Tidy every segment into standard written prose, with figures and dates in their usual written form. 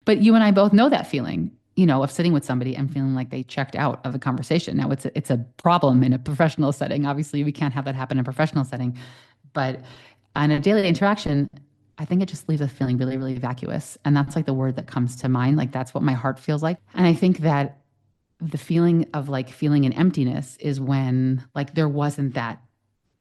But you and I both know that feeling, of sitting with somebody and feeling like they checked out of the conversation. Now it's a problem in a professional setting. Obviously, we can't have that happen in a professional setting, but on a daily interaction, I think it just leaves us feeling really, really vacuous. And that's like the word that comes to mind. Like that's what my heart feels like. And I think that the feeling of like feeling an emptiness is when like there wasn't that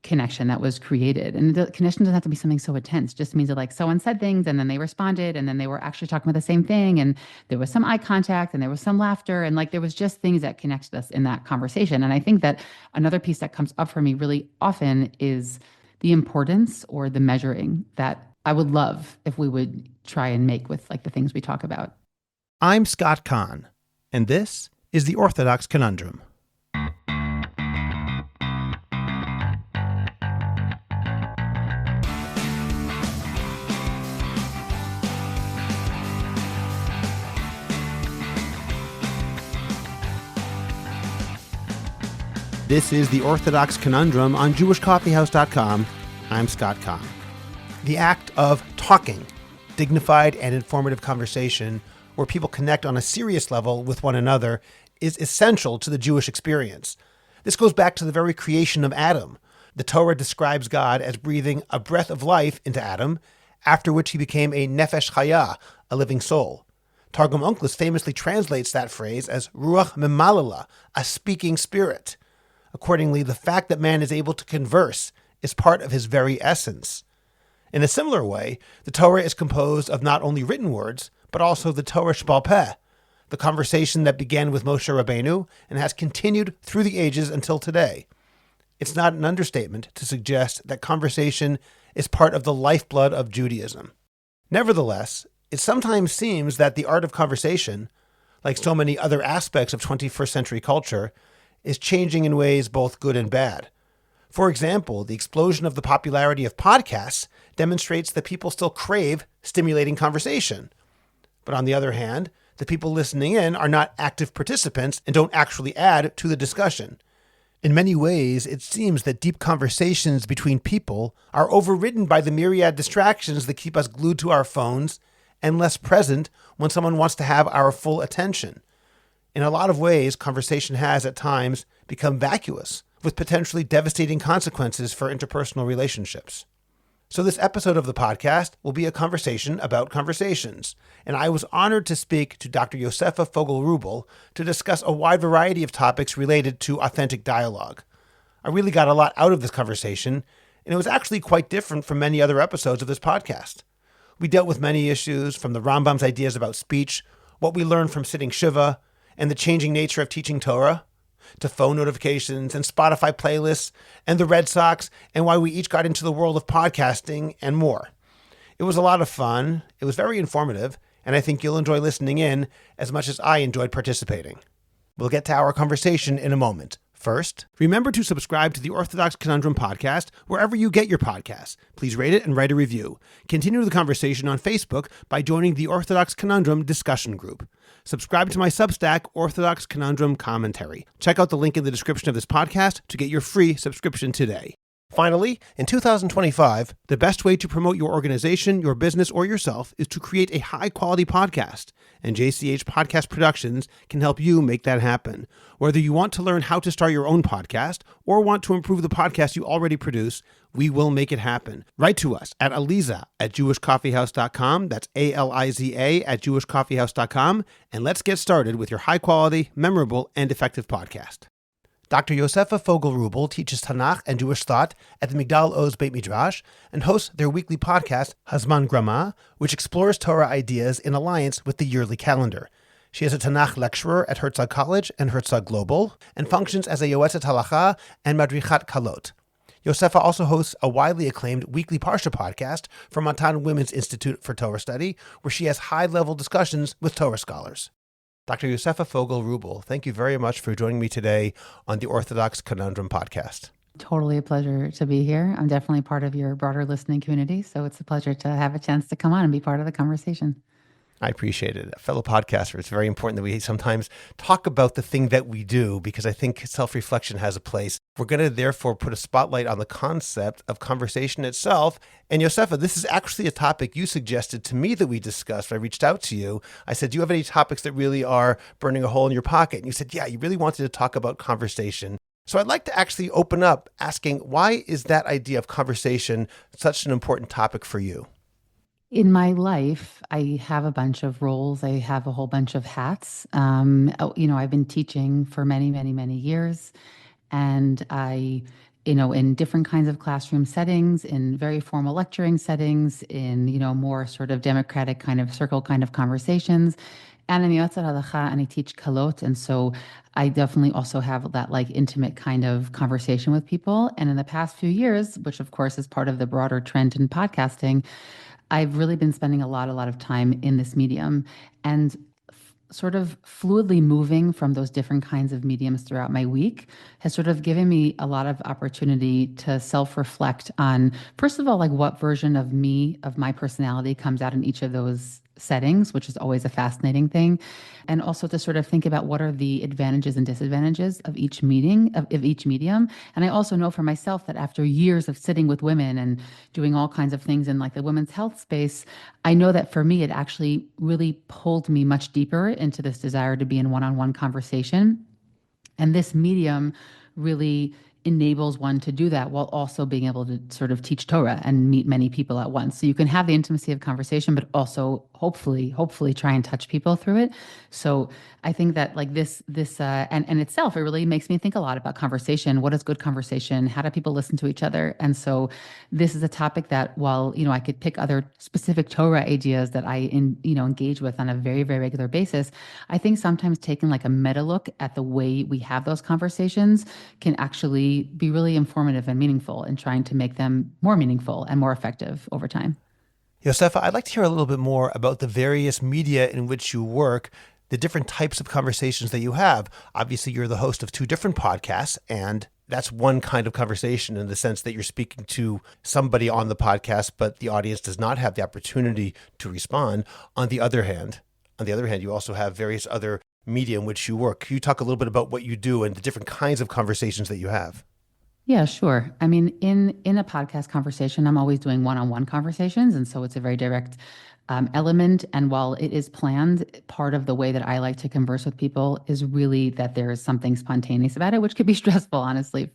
connection that was created. And the connection doesn't have to be something so intense. It just means that like someone said things and then they responded and then they were actually talking about the same thing. And there was some eye contact and there was some laughter. And like there was just things that connected us in that conversation. And I think that another piece that comes up for me really often is the importance or the measuring that I would love if we would try and make with like the things we talk about. I'm Scott Kahn, and this is the Orthodox Conundrum. This is the Orthodox Conundrum on JewishCoffeehouse.com. I'm Scott Kahn. The act of talking, dignified and informative conversation, where people connect on a serious level with one another, is essential to the Jewish experience. This goes back to the very creation of Adam. The Torah describes God as breathing a breath of life into Adam, after which he became a nefesh chaya, a living soul. Targum Onkelos famously translates that phrase as ruach memalela, a speaking spirit. Accordingly, the fact that man is able to converse is part of his very essence. In a similar way, the Torah is composed of not only written words, but also the Torah Sheba'al Peh, the conversation that began with Moshe Rabbeinu and has continued through the ages until today. It's not an understatement to suggest that conversation is part of the lifeblood of Judaism. Nevertheless, it sometimes seems that the art of conversation, like so many other aspects of 21st century culture, is changing in ways both good and bad. For example, the explosion of the popularity of podcasts demonstrates that people still crave stimulating conversation. But on the other hand, the people listening in are not active participants and don't actually add to the discussion. In many ways, it seems that deep conversations between people are overridden by the myriad distractions that keep us glued to our phones and less present when someone wants to have our full attention. In a lot of ways, conversation has, at times, become vacuous, with potentially devastating consequences for interpersonal relationships. So this episode of the podcast will be a conversation about conversations, and I was honored to speak to Dr. Yosefa Fogel Wruble to discuss a wide variety of topics related to authentic dialogue. I really got a lot out of this conversation, and it was actually quite different from many other episodes of this podcast. We dealt with many issues, from the Rambam's ideas about speech, what we learned from sitting Shiva, and the changing nature of teaching Torah, to phone notifications and Spotify playlists and the Red Sox and why we each got into the world of podcasting and more. It was a lot of fun. It was very informative, and I think you'll enjoy listening in as much as I enjoyed participating. We'll get to our conversation in a moment. First, remember to subscribe to the Orthodox Conundrum podcast wherever you get your podcasts. Please rate it and write a review. Continue the conversation on Facebook by joining the Orthodox Conundrum discussion group. Subscribe to my Substack, Orthodox Conundrum Commentary. Check out the link in the description of this podcast to get your free subscription today. Finally, in 2025, the best way to promote your organization, your business, or yourself is to create a high-quality podcast, and JCH Podcast Productions can help you make that happen. Whether you want to learn how to start your own podcast or want to improve the podcast you already produce, we will make it happen. Write to us at aliza@jewishcoffeehouse.com. That's ALIZA @jewishcoffeehouse.com, and let's get started with your high-quality, memorable, and effective podcast. Dr. Yosefa Fogel Wruble teaches Tanakh and Jewish thought at the Migdal Oz Beit Midrash and hosts their weekly podcast, Hazman Grama, which explores Torah ideas in alliance with the yearly calendar. She is a Tanakh lecturer at Herzog College and Herzog Global and functions as a Yoetzet Halacha and Madrichat Kalot. Yosefa also hosts a widely acclaimed weekly Parsha podcast from Matan Women's Institute for Torah Study, where she has high-level discussions with Torah scholars. Dr. Yosefa Fogel Wruble, thank you very much for joining me today on the Orthodox Conundrum podcast. Totally a pleasure to be here. I'm definitely part of your broader listening community, so it's a pleasure to have a chance to come on and be part of the conversation. I appreciate it. A fellow podcaster, it's very important that we sometimes talk about the thing that we do, because I think self-reflection has a place. We're going to therefore put a spotlight on the concept of conversation itself. And Yosefa, this is actually a topic you suggested to me that we discussed. When I reached out to you, I said, do you have any topics that really are burning a hole in your pocket? And you said, yeah, you really wanted to talk about conversation. So I'd like to actually open up asking, why is that idea of conversation such an important topic for you? In my life, I have a bunch of roles. I have a whole bunch of hats. I've been teaching for many, many, many years, and in different kinds of classroom settings, in very formal lecturing settings, in, more sort of democratic kind of circle kind of conversations. And I'm Yotzat Halacha, and I teach kalot. And so I definitely also have that like intimate kind of conversation with people. And in the past few years, which of course is part of the broader trend in podcasting, I've really been spending a lot of time in this medium, and sort of fluidly moving from those different kinds of mediums throughout my week has sort of given me a lot of opportunity to self-reflect on, first of all, like what version of me, of my personality comes out in each of those settings, which is always a fascinating thing. And also to sort of think about what are the advantages and disadvantages of each meeting, of each medium. And I also know for myself that after years of sitting with women and doing all kinds of things in like the women's health space, I know that for me, it actually really pulled me much deeper into this desire to be in one-on-one conversation. And this medium really enables one to do that while also being able to sort of teach Torah and meet many people at once. So you can have the intimacy of conversation, but also hopefully try and touch people through it. So I think that like and itself, it really makes me think a lot about conversation. What is good conversation? How do people listen to each other? And so this is a topic that, while, I could pick other specific Torah ideas that I engage with on a very, very regular basis, I think sometimes taking like a meta look at the way we have those conversations can actually be really informative and meaningful in trying to make them more meaningful and more effective over time. Yosefa, I'd like to hear a little bit more about the various media in which you work, the different types of conversations that you have. Obviously, you're the host of 2 different podcasts, and that's one kind of conversation in the sense that you're speaking to somebody on the podcast, but the audience does not have the opportunity to respond. On the other hand, you also have various other media in which you work. Can you talk a little bit about what you do and the different kinds of conversations that you have? Yeah, sure. I mean, in a podcast conversation, I'm always doing one-on-one conversations, and so it's a very direct element. And while it is planned, part of the way that I like to converse with people is really that there is something spontaneous about it, which could be stressful, honestly,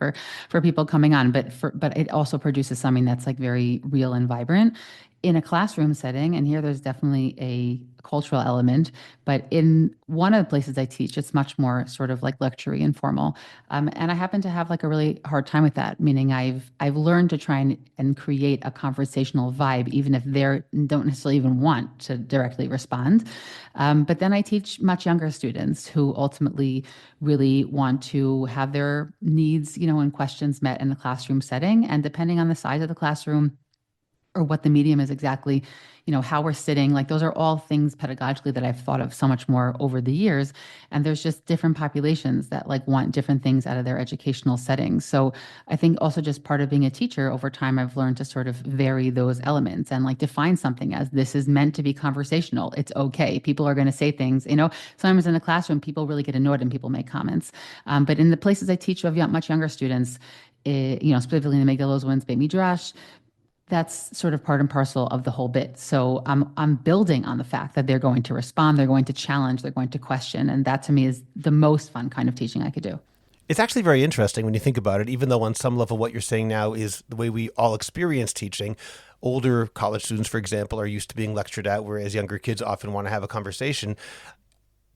for people coming on. But it also produces something that's like very real and vibrant in a classroom setting. And here, there's definitely a cultural element. But in one of the places I teach, it's much more sort of like lecture-y and formal. And I happen to have like a really hard time with that, meaning I've learned to try and create a conversational vibe, even if they don't necessarily even want to directly respond. But then I teach much younger students who ultimately really want to have their needs, and questions met in a classroom setting. And depending on the size of the classroom, or what the medium is exactly, how we're sitting, like those are all things pedagogically that I've thought of so much more over the years. And there's just different populations that like want different things out of their educational settings. So I think also just part of being a teacher over time, I've learned to sort of vary those elements and like define something as this is meant to be conversational. It's okay. People are going to say things, sometimes in the classroom, people really get annoyed and people make comments. But in the places I teach of much younger students, specifically in the Megillah ones, Beit Midrash, that's sort of part and parcel of the whole bit. So I'm building on the fact that they're going to respond, they're going to challenge, they're going to question. And that to me is the most fun kind of teaching I could do. It's actually very interesting when you think about it, even though on some level what you're saying now is the way we all experience teaching. Older college students, for example, are used to being lectured at, whereas younger kids often want to have a conversation.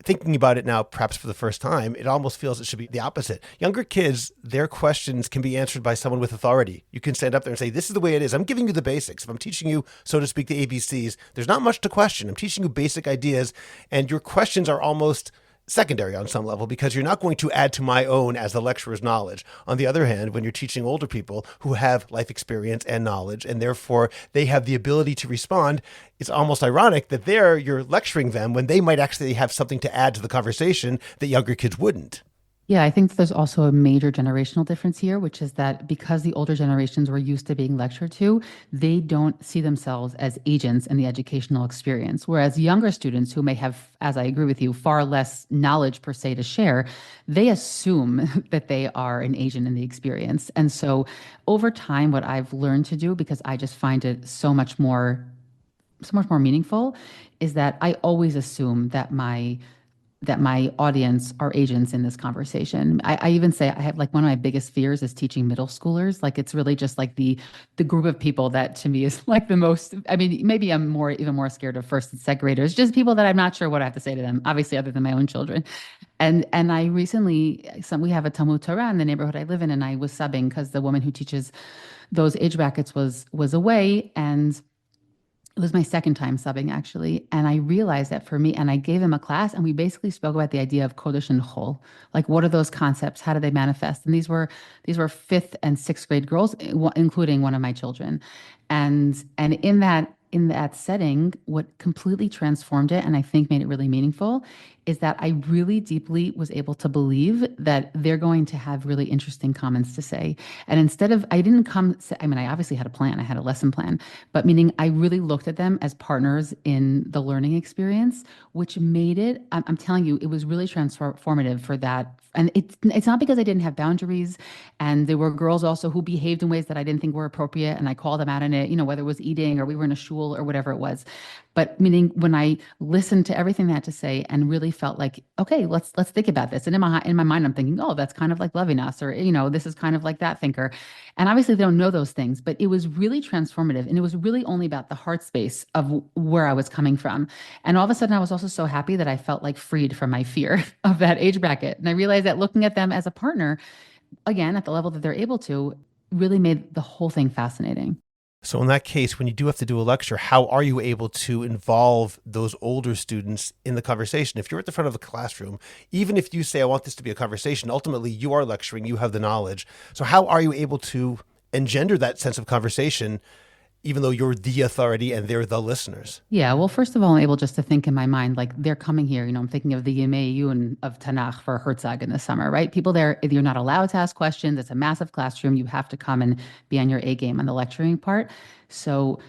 Thinking about it now, perhaps for the first time, it almost feels it should be the opposite. Younger kids, their questions can be answered by someone with authority. You can stand up there and say, this is the way it is. I'm giving you the basics. If I'm teaching you, so to speak, the ABCs, there's not much to question. I'm teaching you basic ideas, and your questions are almost secondary on some level because you're not going to add to my own as the lecturer's knowledge. On the other hand, when you're teaching older people who have life experience and knowledge, and therefore they have the ability to respond, it's almost ironic that you're lecturing them when they might actually have something to add to the conversation that younger kids wouldn't. Yeah, I think there's also a major generational difference here, which is that because the older generations were used to being lectured to, they don't see themselves as agents in the educational experience. Whereas younger students who may have, as I agree with you, far less knowledge per se to share, they assume that they are an agent in the experience. And so over time, what I've learned to do, because I just find it so much more meaningful, is that I always assume that my audience are agents in this conversation. I even say I have like one of my biggest fears is teaching middle schoolers. Like it's really just like the group of people that to me is like the most. I mean, maybe I'm more even more scared of first and second graders, just people that I'm not sure what I have to say to them. Obviously, other than my own children. And I recently, we have a Talmud Torah in the neighborhood I live in, and I was subbing because the woman who teaches those age brackets was away, and it was my second time subbing actually. And I realized that for me, and I gave them a class and we basically spoke about the idea of Kodesh and Chol. Like what are those concepts? How do they manifest? And these were fifth and sixth grade girls, including one of my children. And in that setting, what completely transformed it and I think made it really meaningful is that I really deeply was able to believe that they're going to have really interesting comments to say. And instead of, I didn't come, I mean, I obviously had a plan, I had a lesson plan, but meaning I really looked at them as partners in the learning experience, which made it, I'm telling you, it was really transformative for that. And it's not because I didn't have boundaries. And there were girls also who behaved in ways that I didn't think were appropriate. And I called them out in it, whether it was eating or we were in a shul or whatever it was. But meaning when I listened to everything they had to say and really felt like, okay, let's think about this. And in my mind, I'm thinking, oh, that's kind of like loving us, or this is kind of like that thinker. And obviously they don't know those things, but it was really transformative. And it was really only about the heart space of where I was coming from. And all of a sudden I was also so happy that I felt like freed from my fear of that age bracket. And I realized that looking at them as a partner, again, at the level that they're able to, really made the whole thing fascinating. So in that case, when you do have to do a lecture, how are you able to involve those older students in the conversation? If you're at the front of the classroom, even if you say, I want this to be a conversation, ultimately you are lecturing, you have the knowledge. So how are you able to engender that sense of conversation, even though you're the authority and they're the listeners? Yeah, well, first of all, I'm able just to think in my mind, like they're coming here. I'm thinking of the Yemei Yun of Tanakh for Herzog in the summer, right? People there, you're not allowed to ask questions. It's a massive classroom. You have to come and be on your A game on the lecturing part. So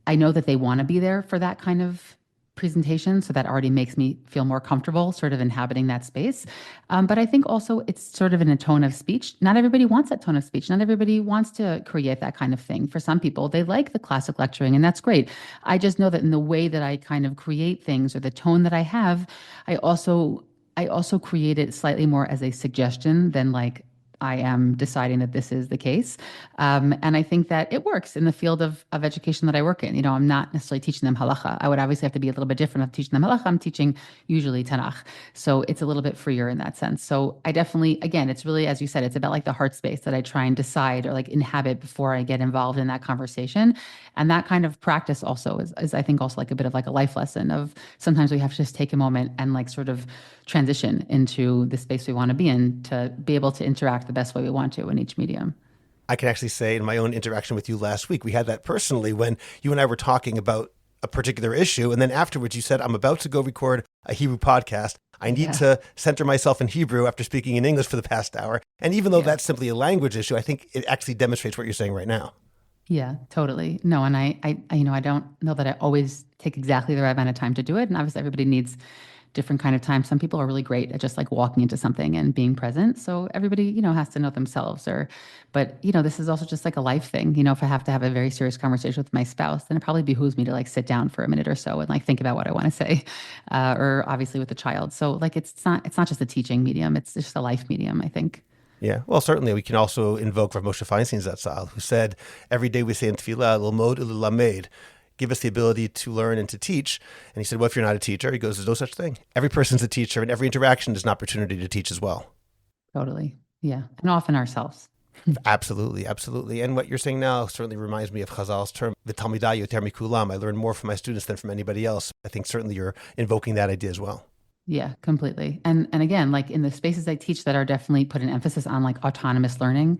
I know that they want to be there for that kind of presentation. So that already makes me feel more comfortable sort of inhabiting that space. But I think also it's sort of in a tone of speech. Not everybody wants that tone of speech. Not everybody wants to create that kind of thing. For some people, they like the classic lecturing, and that's great. I just know that in the way that I kind of create things or the tone that I have, I also I also create it slightly more as a suggestion than like I am deciding that this is the case. And I think that it works in the field of education that I work in. I'm not necessarily teaching them halacha. I would obviously have to be a little bit different. Of teaching them halacha. I'm teaching usually Tanakh. So it's a little bit freer in that sense. So I definitely, again, it's really, as you said, it's about like the heart space that I try and decide or like inhabit before I get involved in that conversation. And that kind of practice also is I think also like a bit of like a life lesson of sometimes we have to just take a moment and like sort of transition into the space we want to be in to be able to interact the best way we want to in each medium. I can actually say in my own interaction with you last week, we had that personally when you and I were talking about a particular issue. And then afterwards you said, I'm about to go record a Hebrew podcast. I need Yeah. to center myself in Hebrew after speaking in English for the past hour. And even though Yeah. that's simply a language issue, I think it actually demonstrates what you're saying right now. Yeah, totally. No, and I don't know that I always take exactly the right amount of time to do it. And obviously everybody needs different kind of time. Some people are really great at just like walking into something and being present. So everybody, has to know themselves but this is also just like a life thing. If I have to have a very serious conversation with my spouse, then it probably behooves me to like sit down for a minute or so and like think about what I want to say. Or obviously with the child. So like, it's not just a teaching medium. It's just a life medium, I think. Yeah, well, certainly we can also invoke Rav Moshe Feinstein's Zatzal, who said, every day we say in Tefillah, L'mod u'lelamed, give us the ability to learn and to teach. And he said, well, if you're not a teacher, he goes, there's no such thing. Every person's a teacher, and every interaction is an opportunity to teach as well. Totally. Yeah. And often ourselves. Absolutely, absolutely. And what you're saying now certainly reminds me of Chazal's term, v'talmidai yoter mikulam. I learn more from my students than from anybody else. I think certainly you're invoking that idea as well. Yeah, completely. And again, like in the spaces I teach that are definitely put an emphasis on like autonomous learning,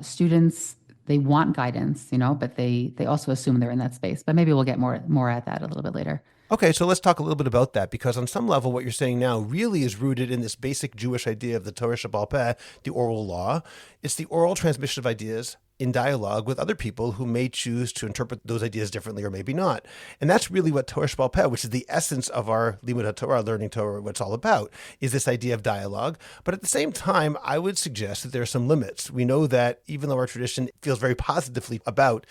students they want guidance, but they also assume they're in that space. But maybe we'll get more at that a little bit later. Okay, so let's talk a little bit about that, because on some level, what you're saying now really is rooted in this basic Jewish idea of the Torah Sheba'al Peh, the oral law. It's the oral transmission of ideas in dialogue with other people who may choose to interpret those ideas differently or maybe not. And that's really what Torah Sheba'al Peh, which is the essence of our Limud HaTorah, learning Torah, what it's all about, is this idea of dialogue. But at the same time, I would suggest that there are some limits. We know that even though our tradition feels very positively about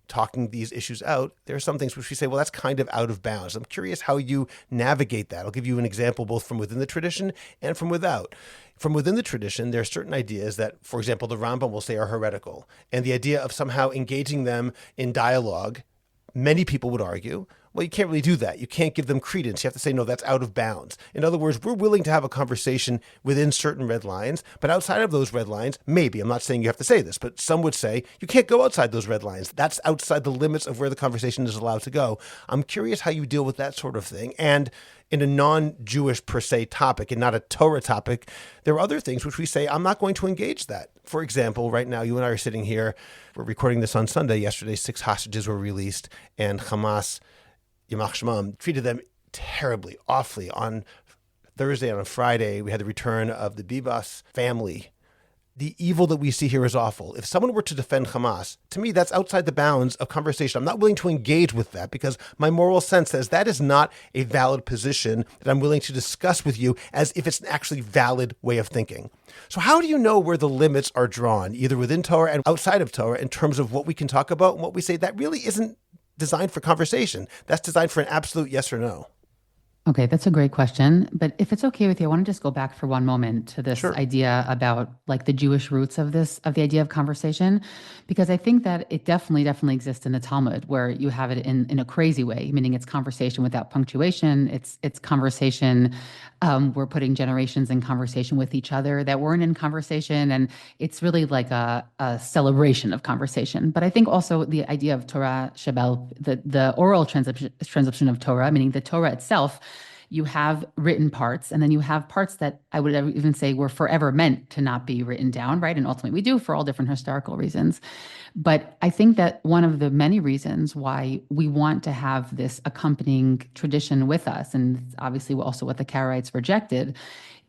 talking these issues out, there are some things which we say, well, that's kind of out of bounds. I'm curious how you navigate that. I'll give you an example both from within the tradition and from without. From within the tradition, there are certain ideas that, for example, the Rambam will say are heretical. And the idea of somehow engaging them in dialogue, many people would argue, well, you can't really do that. You can't give them credence. You have to say, no, that's out of bounds. In other words, we're willing to have a conversation within certain red lines, but outside of those red lines, maybe, I'm not saying you have to say this, but some would say you can't go outside those red lines. That's outside the limits of where the conversation is allowed to go. I'm curious how you deal with that sort of thing. And in a non-Jewish per se topic and not a Torah topic, there are other things which we say, I'm not going to engage that. For example, right now, you and I are sitting here, we're recording this on Sunday. Yesterday, 6 hostages were released, and Hamas, Yamach Shemam, treated them terribly, awfully. On Thursday and on Friday, we had the return of the Bibas family. The evil that we see here is awful. If someone were to defend Hamas, to me, that's outside the bounds of conversation. I'm not willing to engage with that because my moral sense says that is not a valid position that I'm willing to discuss with you as if it's an actually valid way of thinking. So how do you know where the limits are drawn, either within Torah and outside of Torah, in terms of what we can talk about and what we say that really isn't designed for conversation? That's designed for an absolute yes or no. Okay, that's a great question. But if it's okay with you, I want to just go back for one moment to this Sure. idea about like the Jewish roots of the idea of conversation, because I think that it definitely exists in the Talmud, where you have it in a crazy way, meaning it's conversation without punctuation. It's conversation. We're putting generations in conversation with each other that weren't in conversation, and it's really like a celebration of conversation. But I think also the idea of Torah Sheba'al, the oral transcription of Torah, meaning the Torah itself. You have written parts, and then you have parts that I would even say were forever meant to not be written down, right? And ultimately we do for all different historical reasons. But I think that one of the many reasons why we want to have this accompanying tradition with us, and obviously also what the Karaites rejected,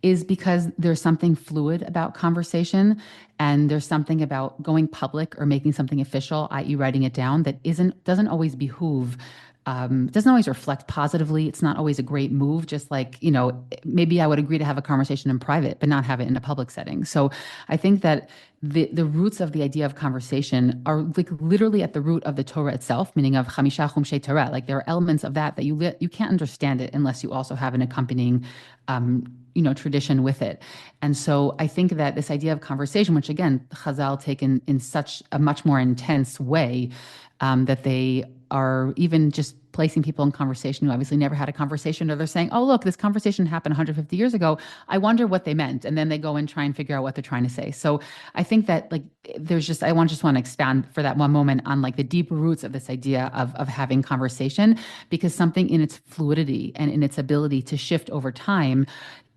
is because there's something fluid about conversation, and there's something about going public or making something official, i.e. writing it down, that doesn't always behoove, doesn't always reflect positively. It's not always a great move. Just like, maybe I would agree to have a conversation in private, but not have it in a public setting. So I think that the roots of the idea of conversation are like literally at the root of the Torah itself, meaning of Chamisha Chumshei Torah. Like there are elements of that you can't understand it unless you also have an accompanying tradition with it. And so I think that this idea of conversation, which again, Chazal taken in such a much more intense way, that they are even just placing people in conversation who obviously never had a conversation, or they're saying, oh, look, this conversation happened 150 years ago. I wonder what they meant. And then they go and try and figure out what they're trying to say. So I think that like I want to expand for that one moment on like the deep roots of this idea of having conversation, because something in its fluidity and in its ability to shift over time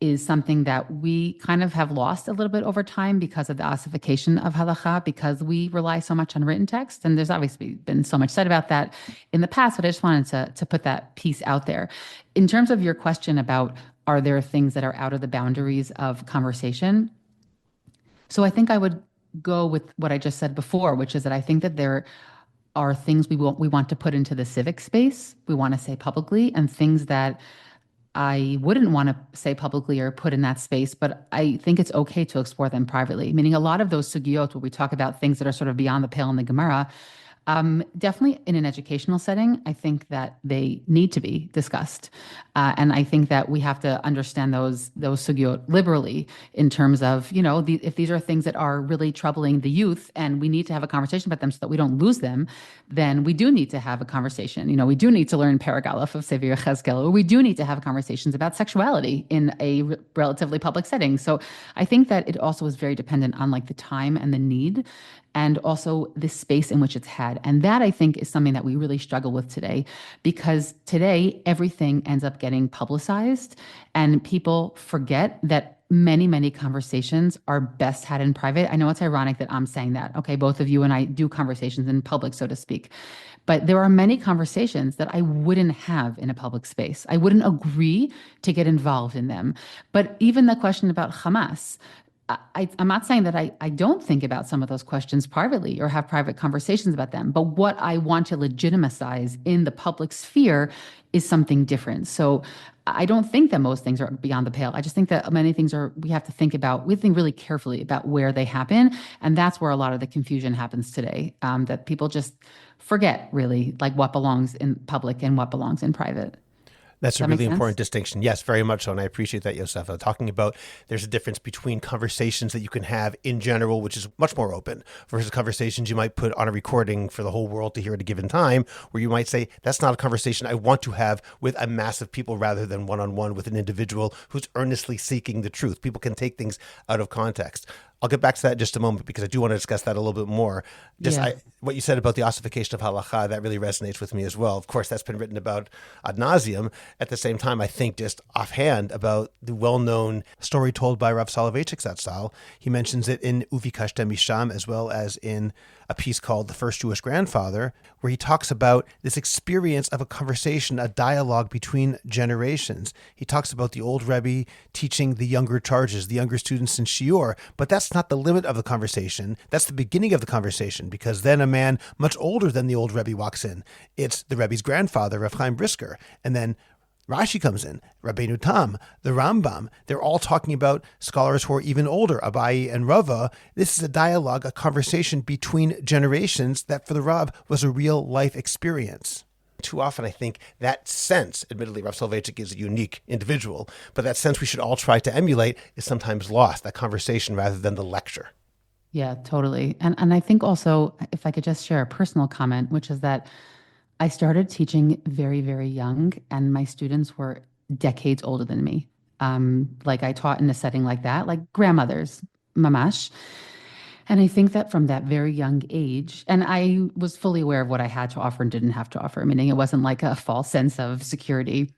is something that we kind of have lost a little bit over time because of the ossification of halakha, because we rely so much on written text. And there's obviously been so much said about that in the past, but I just wanted to put that piece out there. In terms of your question about, are there things that are out of the boundaries of conversation? So I think I would go with what I just said before, which is that I think that there are things we want to put into the civic space, we want to say publicly, and things that I wouldn't want to say publicly or put in that space, but I think it's okay to explore them privately. Meaning a lot of those sugiyot where we talk about things that are sort of beyond the pale in the Gemara, definitely in an educational setting, I think that they need to be discussed. And I think that we have to understand those sugiyot liberally in terms of, if these are things that are really troubling the youth and we need to have a conversation about them so that we don't lose them, then we do need to have a conversation. We do need to learn Perek Aleph of Sefer Yechezkel, or we do need to have conversations about sexuality in a relatively public setting. So I think that it also is very dependent on like the time and the need, and also the space in which it's had. And that, I think, is something that we really struggle with today, because today everything ends up getting publicized, and people forget that many, many conversations are best had in private. I know it's ironic that I'm saying that. Okay, both of you and I do conversations in public, so to speak. But there are many conversations that I wouldn't have in a public space. I wouldn't agree to get involved in them. But even the question about Hamas, I'm not saying that I don't think about some of those questions privately or have private conversations about them, but what I want to legitimize in the public sphere is something different. So I don't think that most things are beyond the pale. I just think that many things are, we have to think about, we think really carefully about where they happen. And that's where a lot of the confusion happens today, that people just forget really like what belongs in public and what belongs in private. That's a That makes really sense? important distinction. Yes, very much so. And I appreciate that, Yosefa. Talking about there's a difference between conversations that you can have in general, which is much more open, versus conversations you might put on a recording for the whole world to hear at a given time, where you might say, that's not a conversation I want to have with a mass of people rather than one-on-one with an individual who's earnestly seeking the truth. People can take things out of context. I'll get back to that in just a moment because I do want to discuss that a little bit more. Yeah. What you said about the ossification of halakha, that really resonates with me as well. Of course, that's been written about ad nauseum. At the same time, I think just offhand about the well-known story told by Rav Soloveitchik Zatzal. He mentions it in Uvikashtem Misham as well as in a piece called The First Jewish Grandfather, where he talks about this experience of a conversation, a dialogue between generations. He talks about the old Rebbe teaching the younger charges, the younger students in Shiur, but that's not the limit of the conversation. That's the beginning of the conversation, because then a man much older than the old Rebbe walks in. It's the Rebbe's grandfather, Rav Chaim Brisker, and then Rashi comes in, Rabbeinu Tam, the Rambam. They're all talking about scholars who are even older, Abaye and Rava. This is a dialogue, a conversation between generations that for the Rav was a real life experience. Too often, I think that sense, admittedly, Rav Soloveitchik is a unique individual, but that sense we should all try to emulate is sometimes lost, that conversation rather than the lecture. Yeah, totally. And I think also, if I could just share a personal comment, which is that I started teaching very, very young, and my students were decades older than me. Like I taught in a setting like that, like grandmothers, mamash. And I think that from that very young age, and I was fully aware of what I had to offer and didn't have to offer, meaning it wasn't like a false sense of security.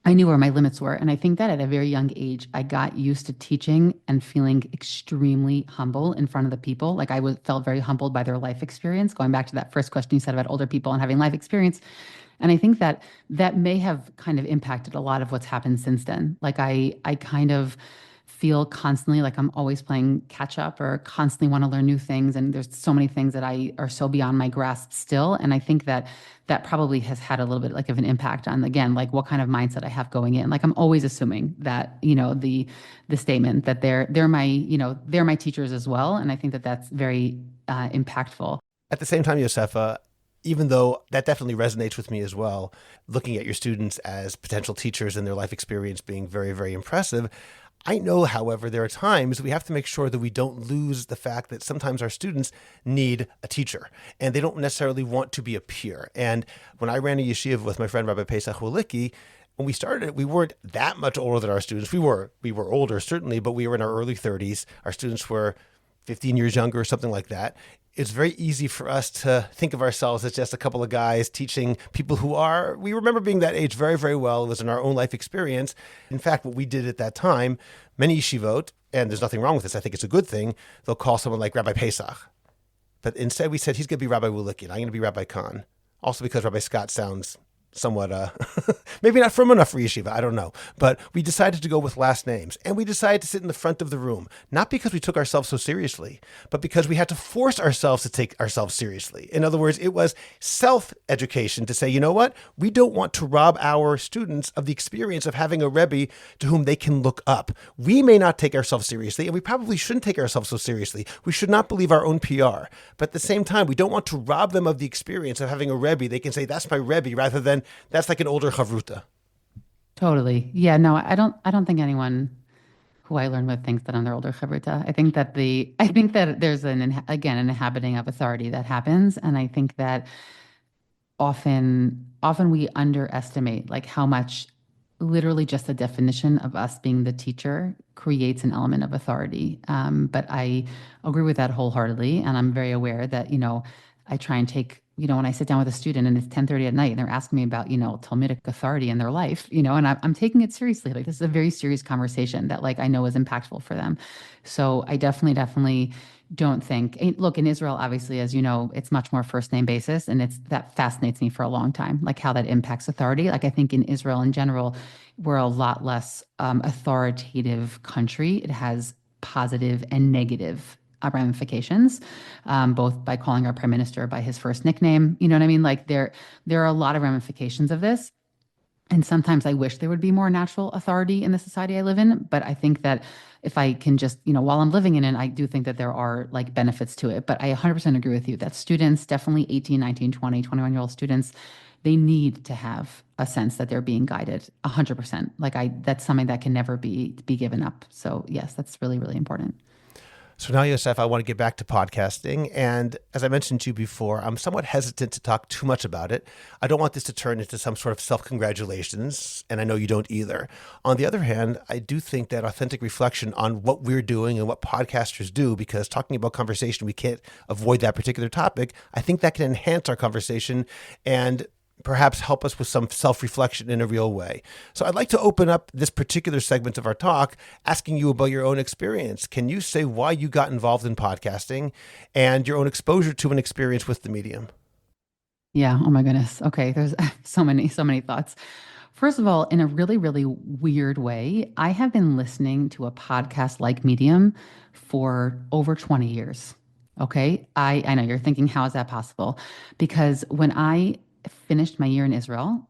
I knew where my limits were. And I think that at a very young age, I got used to teaching and feeling extremely humble in front of the people. Like felt very humbled by their life experience, going back to that first question you said about older people and having life experience. And I think that that may have kind of impacted a lot of what's happened since then. Like I kind of feel constantly like I'm always playing catch up or constantly want to learn new things. And there's so many things that I are so beyond my grasp still. And I think that that probably has had a little bit like of an impact on, again, like what kind of mindset I have going in. Like I'm always assuming that, the statement that they're my, they're my teachers as well. And I think that that's very impactful. At the same time, Yosefa, even though that definitely resonates with me as well, looking at your students as potential teachers and their life experience being very, very impressive, I know, however, there are times we have to make sure that we don't lose the fact that sometimes our students need a teacher and they don't necessarily want to be a peer. And when I ran a yeshiva with my friend Rabbi Pesach Walicki, when we started it, we weren't that much older than our students. We were older, certainly, but we were in our early 30s. Our students were 15 years younger or something like that. It's very easy for us to think of ourselves as just a couple of guys teaching people we remember being that age very, very well. It was in our own life experience. In fact, what we did at that time, many yeshivot, and there's nothing wrong with this, I think it's a good thing, they'll call someone like Rabbi Pesach. But instead we said, he's going to be Rabbi Wulicki, and I'm going to be Rabbi Khan. Also because Rabbi Scott sounds somewhat, maybe not firm enough for yeshiva, I don't know. But we decided to go with last names, and we decided to sit in the front of the room, not because we took ourselves so seriously, but because we had to force ourselves to take ourselves seriously. In other words, it was self-education to say, you know what? We don't want to rob our students of the experience of having a Rebbe to whom they can look up. We may not take ourselves seriously, and we probably shouldn't take ourselves so seriously. We should not believe our own PR. But at the same time, we don't want to rob them of the experience of having a Rebbe. They can say, that's my Rebbe, rather than that's like an older chavruta. Totally. Yeah, no, I don't think anyone who I learn with thinks that I'm their older chavruta. I think that there's again, an inhabiting of authority that happens. And I think that often we underestimate like how much literally just the definition of us being the teacher creates an element of authority. But I agree with that wholeheartedly. And I'm very aware that, I try and take, when I sit down with a student and it's 10:30 at night and they're asking me about, Talmudic authority in their life, and I'm taking it seriously. Like this is a very serious conversation that like I know is impactful for them. So I definitely don't think, look, in Israel, obviously, as you know, it's much more first name basis. And that fascinates me for a long time, like how that impacts authority. Like I think in Israel in general, we're a lot less authoritative country. It has positive and negative ramifications, both by calling our prime minister by his first nickname. You know what I mean? Like there are a lot of ramifications of this. And sometimes I wish there would be more natural authority in the society I live in. But I think that if I can just, while I'm living in it, I do think that there are like benefits to it. But I 100% agree with you that students, definitely 18, 19, 20, 21-year-old students, they need to have a sense that they're being guided 100%. That's something that can never be given up. So yes, that's really, really important. So now, Yosefa, I want to get back to podcasting. And as I mentioned to you before, I'm somewhat hesitant to talk too much about it. I don't want this to turn into some sort of self-congratulations, and I know you don't either. On the other hand, I do think that authentic reflection on what we're doing and what podcasters do, because talking about conversation, we can't avoid that particular topic. I think that can enhance our conversation and perhaps help us with some self-reflection in a real way. So I'd like to open up this particular segment of our talk asking you about your own experience. Can you say why you got involved in podcasting and your own exposure to an experience with the medium? Yeah. Oh my goodness. Okay. There's so many thoughts. First of all, in a really, really weird way, I have been listening to a podcast like Medium for over 20 years. Okay. I know you're thinking, how is that possible? Because when I finished my year in Israel,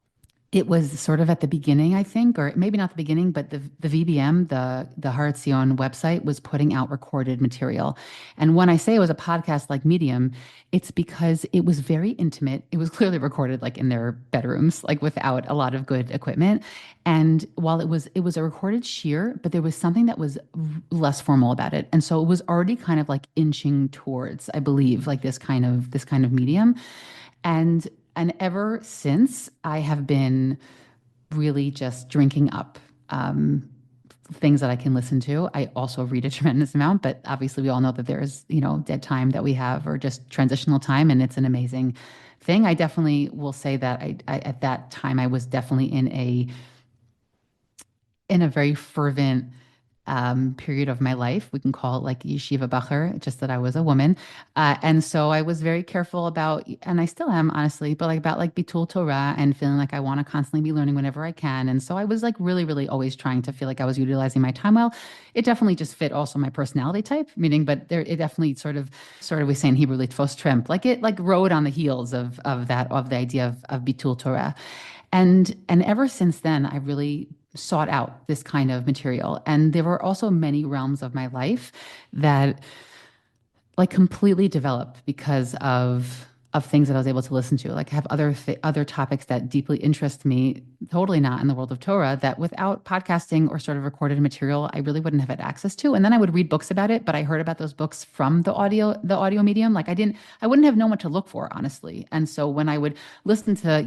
it was sort of at the beginning, I think, or maybe not the beginning, but the VBM, the Har Etzion website, was putting out recorded material. And when I say it was a podcast like Medium, it's because it was very intimate. It was clearly recorded like in their bedrooms, like without a lot of good equipment. And while it was a recorded shear, but there was something that was less formal about it. And so it was already kind of like inching towards, I believe, like this kind of medium. And and ever since, I have been really just drinking up things that I can listen to. I also read a tremendous amount, but obviously we all know that there's, dead time that we have or just transitional time, and it's an amazing thing. I definitely will say that I at that time I was definitely in a very fervent period of my life. We can call it like yeshiva bacher, just that I was a woman. And so I was very careful about, and I still am honestly, but like about like bitul Torah and feeling like I want to constantly be learning whenever I can. And so I was like really, really always trying to feel like I was utilizing my time well. It definitely just fit also my personality type, meaning, but it definitely sort of we say in Hebrew, litvos tremp, like it like rode on the heels of the idea of bitul Torah. And ever since then, I really sought out this kind of material. And there were also many realms of my life that like completely developed because of things that I was able to listen to. Like I have other topics that deeply interest me, totally not in the world of Torah, that without podcasting or sort of recorded material, I really wouldn't have had access to. And then I would read books about it, but I heard about those books from the audio medium. Like I wouldn't have known what to look for, honestly. And so when I would listen to,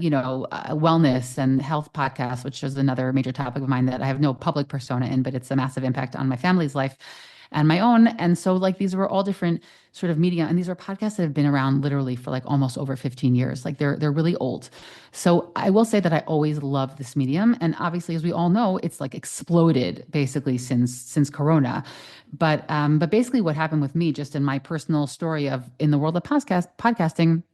wellness and health podcasts, which is another major topic of mine that I have no public persona in, but it's a massive impact on my family's life and my own. And so like these were all different sort of media. And these are podcasts that have been around literally for like almost over 15 years. Like they're really old. So I will say that I always loved this medium. And obviously, as we all know, it's like exploded basically since Corona. But basically what happened with me, just in my personal story of in the world of podcasting,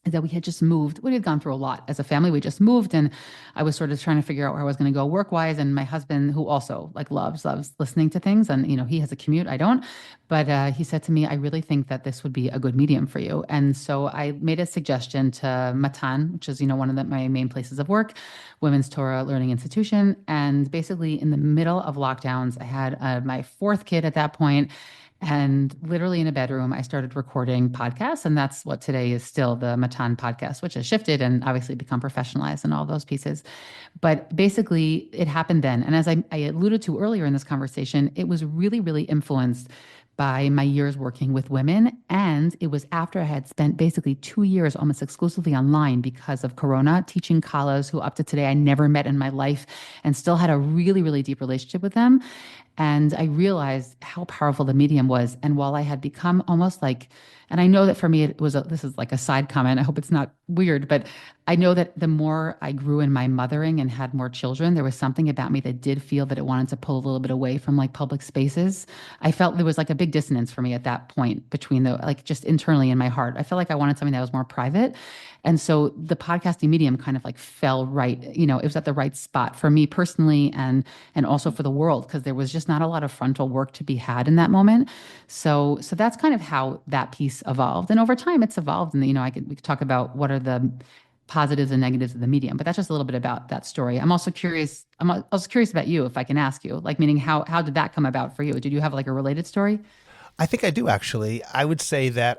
that we had just moved. We had gone through a lot as a family. We just moved, and I was sort of trying to figure out where I was going to go work wise. And my husband, who also like loves listening to things, and he has a commute, I don't. But he said to me, "I really think that this would be a good medium for you." And so I made a suggestion to Matan, which is one of my main places of work, Women's Torah Learning Institution. And basically, in the middle of lockdowns, I had my fourth kid at that point. And literally in a bedroom, I started recording podcasts. And that's what today is still the Matan podcast, which has shifted and obviously become professionalized and all those pieces. But basically, it happened then. And as I alluded to earlier in this conversation, it was really, really influenced by my years working with women. And it was after I had spent basically 2 years almost exclusively online because of Corona, teaching Kalas who up to today I never met in my life and still had a really, really deep relationship with them. And I realized how powerful the medium was. And while I had become almost like And I know that for me, this is like a side comment. I hope it's not weird, but I know that the more I grew in my mothering and had more children, there was something about me that did feel that it wanted to pull a little bit away from like public spaces. I felt there was like a big dissonance for me at that point between like just internally in my heart. I felt like I wanted something that was more private. And so the podcasting medium kind of like fell right, it was at the right spot for me personally and also for the world because there was just not a lot of frontal work to be had in that moment. So that's kind of how that piece evolved. And over time it's evolved. And we could talk about what are the positives and negatives of the medium, but that's just a little bit about that story. I'm also curious about you, if I can ask you, like meaning how did that come about for you? Did you have like a related story? I think I do actually. I would say that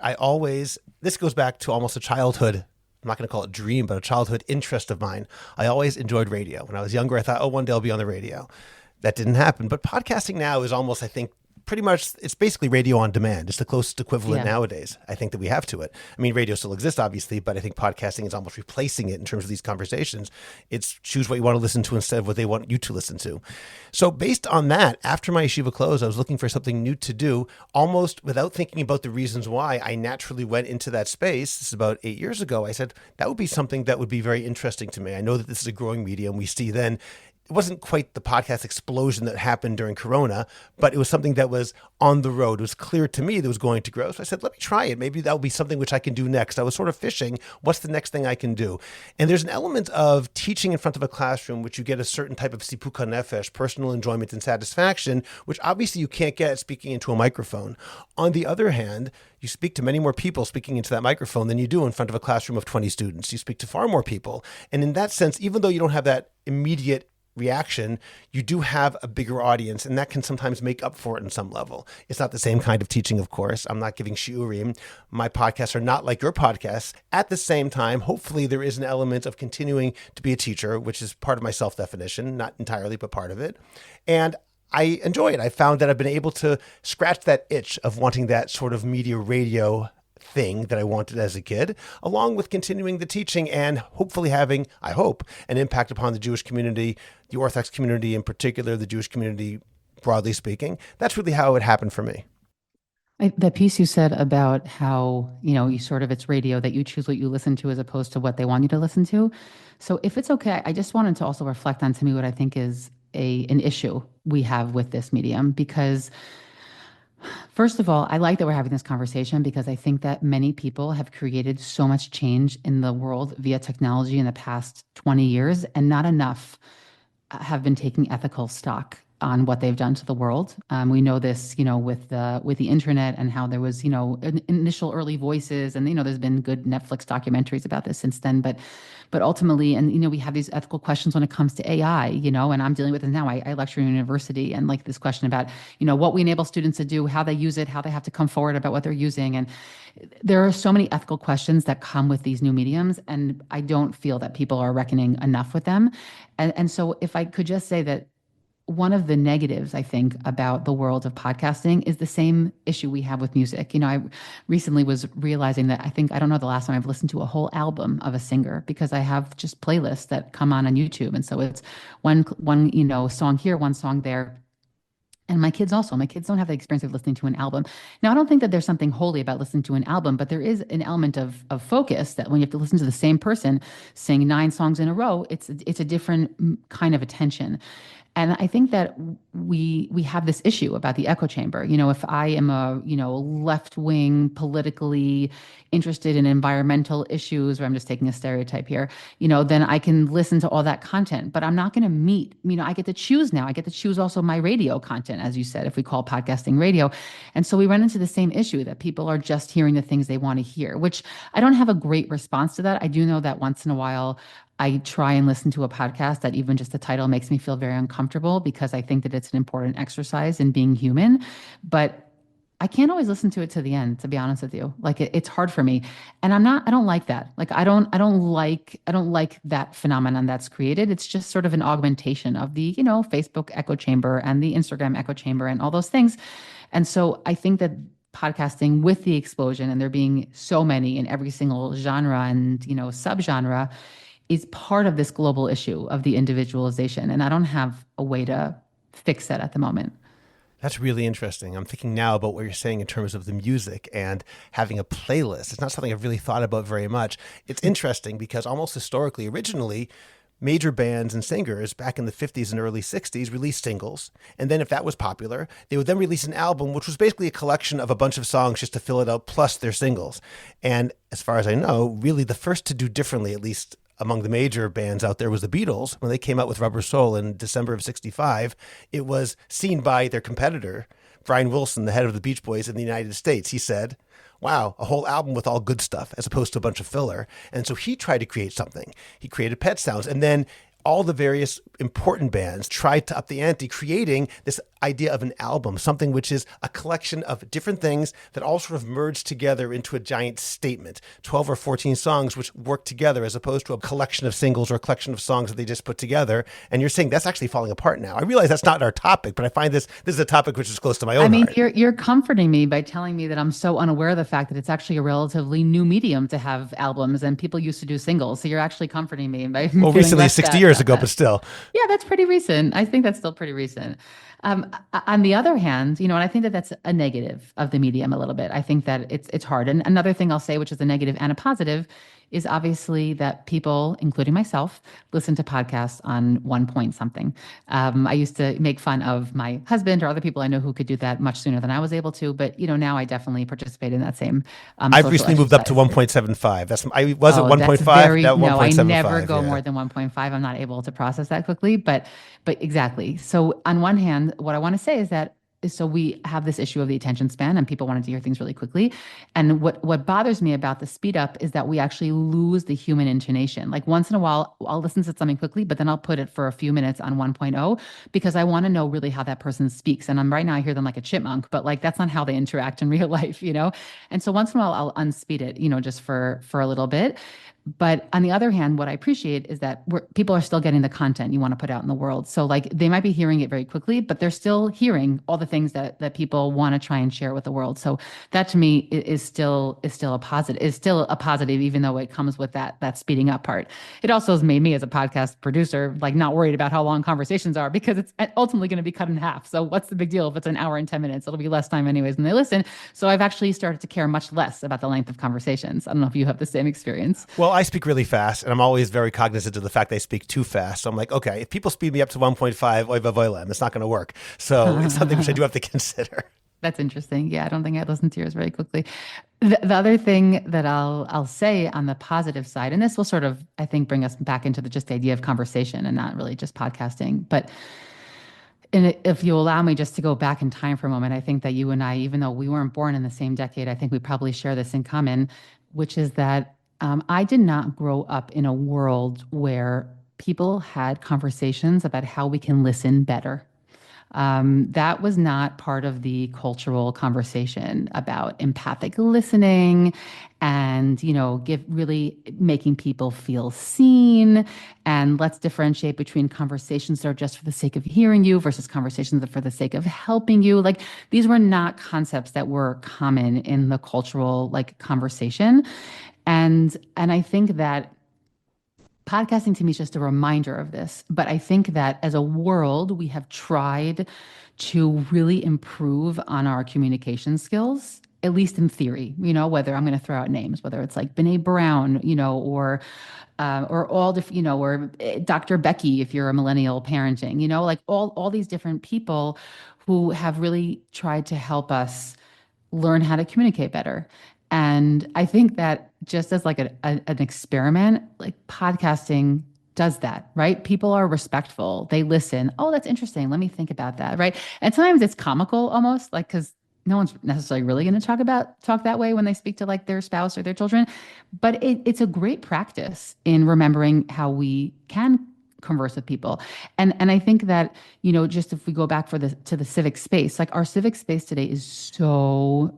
this goes back to almost a childhood. I'm not going to call it dream, but a childhood interest of mine. I always enjoyed radio. When I was younger, I thought, oh, one day I'll be on the radio. That didn't happen. But podcasting now is almost, I think, pretty much, it's basically radio on demand. It's the closest equivalent nowadays, I think, that we have to it. I mean, radio still exists, obviously, but I think podcasting is almost replacing it in terms of these conversations. It's choose what you want to listen to instead of what they want you to listen to. So based on that, after my yeshiva closed, I was looking for something new to do, almost without thinking about the reasons why. I naturally went into that space. This is about 8 years ago. I said, that would be something that would be very interesting to me. I know that this is a growing medium. We see then it wasn't quite the podcast explosion that happened during Corona, but it was something that was on the road. It was clear to me that it was going to grow. So I said, let me try it. Maybe that'll be something which I can do next. I was sort of fishing. What's the next thing I can do? And there's an element of teaching in front of a classroom, which you get a certain type of sipuka nefesh, personal enjoyment and satisfaction, which obviously you can't get speaking into a microphone. On the other hand, you speak to many more people speaking into that microphone than you do in front of a classroom of 20 students. You speak to far more people. And in that sense, even though you don't have that immediate reaction, you do have a bigger audience, and that can sometimes make up for it in some level. It's not the same kind of teaching, of course. I'm not giving shiurim. My podcasts are not like your podcasts. At the same time, hopefully there is an element of continuing to be a teacher, which is part of my self-definition, not entirely, but part of it. And I enjoy it. I found that I've been able to scratch that itch of wanting that sort of media radio thing that I wanted as a kid, along with continuing the teaching and hopefully having, I hope, an impact upon the Jewish community, the Orthodox community in particular, the Jewish community broadly speaking. That's really how it happened for me. That piece you said about how, you sort of, it's radio that you choose what you listen to as opposed to what they want you to listen to. So if it's okay, I just wanted to also reflect on to me what I think is an issue we have with this medium, because first of all, I like that we're having this conversation because I think that many people have created so much change in the world via technology in the past 20 years, and not enough have been taking ethical stock on what they've done to the world. We know this, with the internet and how there was, initial early voices, and there's been good Netflix documentaries about this since then. But ultimately, and we have these ethical questions when it comes to AI, and I'm dealing with it now. I lecture in university, and like this question about, what we enable students to do, how they use it, how they have to come forward about what they're using, and there are so many ethical questions that come with these new mediums, and I don't feel that people are reckoning enough with them. And so, if I could just say that one of the negatives, I think, about the world of podcasting is the same issue we have with music. I recently was realizing that I don't know the last time I've listened to a whole album of a singer, because I have just playlists that come on YouTube. And so it's one song here, one song there. And my kids don't have the experience of listening to an album. Now, I don't think that there's something holy about listening to an album, but there is an element of focus that when you have to listen to the same person sing 9 songs in a row, it's a different kind of attention. And I think that we have this issue about the echo chamber. If I am a, left wing, politically interested in environmental issues, or I'm just taking a stereotype here, then I can listen to all that content, but I'm not going to meet, I get to choose now. I get to choose also my radio content, as you said, if we call podcasting radio. And so we run into the same issue that people are just hearing the things they want to hear, which I don't have a great response to that. I do know that once in a while, I try and listen to a podcast that even just the title makes me feel very uncomfortable, because I think that it's an important exercise in being human. But I can't always listen to it to the end, to be honest with you. Like it's hard for me. And I don't like that. Like I don't like that phenomenon that's created. It's just sort of an augmentation of the, Facebook echo chamber and the Instagram echo chamber and all those things. And so I think that podcasting, with the explosion and there being so many in every single genre and, subgenre, is part of this global issue of the individualization. And I don't have a way to fix that at the moment. That's really interesting. I'm thinking now about what you're saying in terms of the music and having a playlist. It's not something I've really thought about very much. It's interesting because almost historically, originally, major bands and singers back in the 50s and early 60s released singles. And then if that was popular, they would then release an album, which was basically a collection of a bunch of songs just to fill it out, plus their singles. And as far as I know, really the first to do differently, at least among the major bands out there, was the Beatles. When they came out with Rubber Soul in December of 65, it was seen by their competitor, Brian Wilson, the head of the Beach Boys in the United States. He said, wow, a whole album with all good stuff as opposed to a bunch of filler. And so he tried to create something. He created Pet Sounds. And then all the various important bands tried to up the ante, creating this idea of an album, something which is a collection of different things that all sort of merge together into a giant statement, 12 or 14 songs which work together as opposed to a collection of singles or a collection of songs that they just put together. And you're saying that's actually falling apart now. I realize that's not our topic, but I find this is a topic which is close to my own heart. You're comforting me by telling me that I'm so unaware of the fact that it's actually a relatively new medium to have albums and people used to do singles. So you're actually comforting me by well, recently, 60 years ago, but still. Yeah, that's pretty recent. I think that's still pretty recent. On the other hand, and I think that that's a negative of the medium a little bit. I think that it's hard. And another thing I'll say, which is a negative and a positive, is obviously that people, including myself, listen to podcasts on 1 point something. I used to make fun of my husband or other people I know who could do that much sooner than I was able to. But now I definitely participate in that same. I've recently moved up to 1.75. I was at 1.5. Now 1.75. No, I never go more than 1.5. I'm not able to process that quickly. But exactly. So on one hand, what I want to say is that. So we have this issue of the attention span and people wanted to hear things really quickly. And what bothers me about the speed up is that we actually lose the human intonation. Like once in a while, I'll listen to something quickly, but then I'll put it for a few minutes on 1.0 because I want to know really how that person speaks. And right now I hear them like a chipmunk, but like that's not how they interact in real life, And so once in a while I'll unspeed it, just for a little bit. But on the other hand, what I appreciate is that people are still getting the content you want to put out in the world. So like they might be hearing it very quickly, but they're still hearing all the things that people want to try and share with the world. So that to me is still a positive, even though it comes with that speeding up part. It also has made me as a podcast producer, like not worried about how long conversations are because it's ultimately going to be cut in half. So what's the big deal if it's an hour and 10 minutes? It'll be less time anyways when they listen. So I've actually started to care much less about the length of conversations. I don't know if you have the same experience. Well, I speak really fast, and I'm always very cognizant of the fact that I speak too fast. So I'm like, okay, if people speed me up to 1.5, oy vavoilem, it's not going to work. So it's something which I do have to consider. That's interesting. Yeah, I don't think I listened to yours very quickly. The other thing that I'll say on the positive side, and this will sort of, I think, bring us back into just the idea of conversation and not really just podcasting, but if you allow me just to go back in time for a moment, I think that you and I, even though we weren't born in the same decade, I think we probably share this in common, which is that I did not grow up in a world where people had conversations about how we can listen better. That was not part of the cultural conversation about empathic listening and, really making people feel seen. And let's differentiate between conversations that are just for the sake of hearing you versus conversations that are for the sake of helping you. Like these were not concepts that were common in the cultural conversation. And I think that podcasting to me is just a reminder of this. But I think that as a world, we have tried to really improve on our communication skills, at least in theory, whether I'm going to throw out names, whether it's like Brene Brown, or all different, or Dr. Becky, if you're a millennial parenting, like all these different people who have really tried to help us learn how to communicate better. And I think that just as like an experiment, like podcasting does that, right? People are respectful. They listen. Oh, that's interesting. Let me think about that, right? And sometimes it's comical almost, like because no one's necessarily really going to talk that way when they speak to like their spouse or their children. But it's a great practice in remembering how we can converse with people. And I think that, just if we go back to the civic space, like our civic space today is so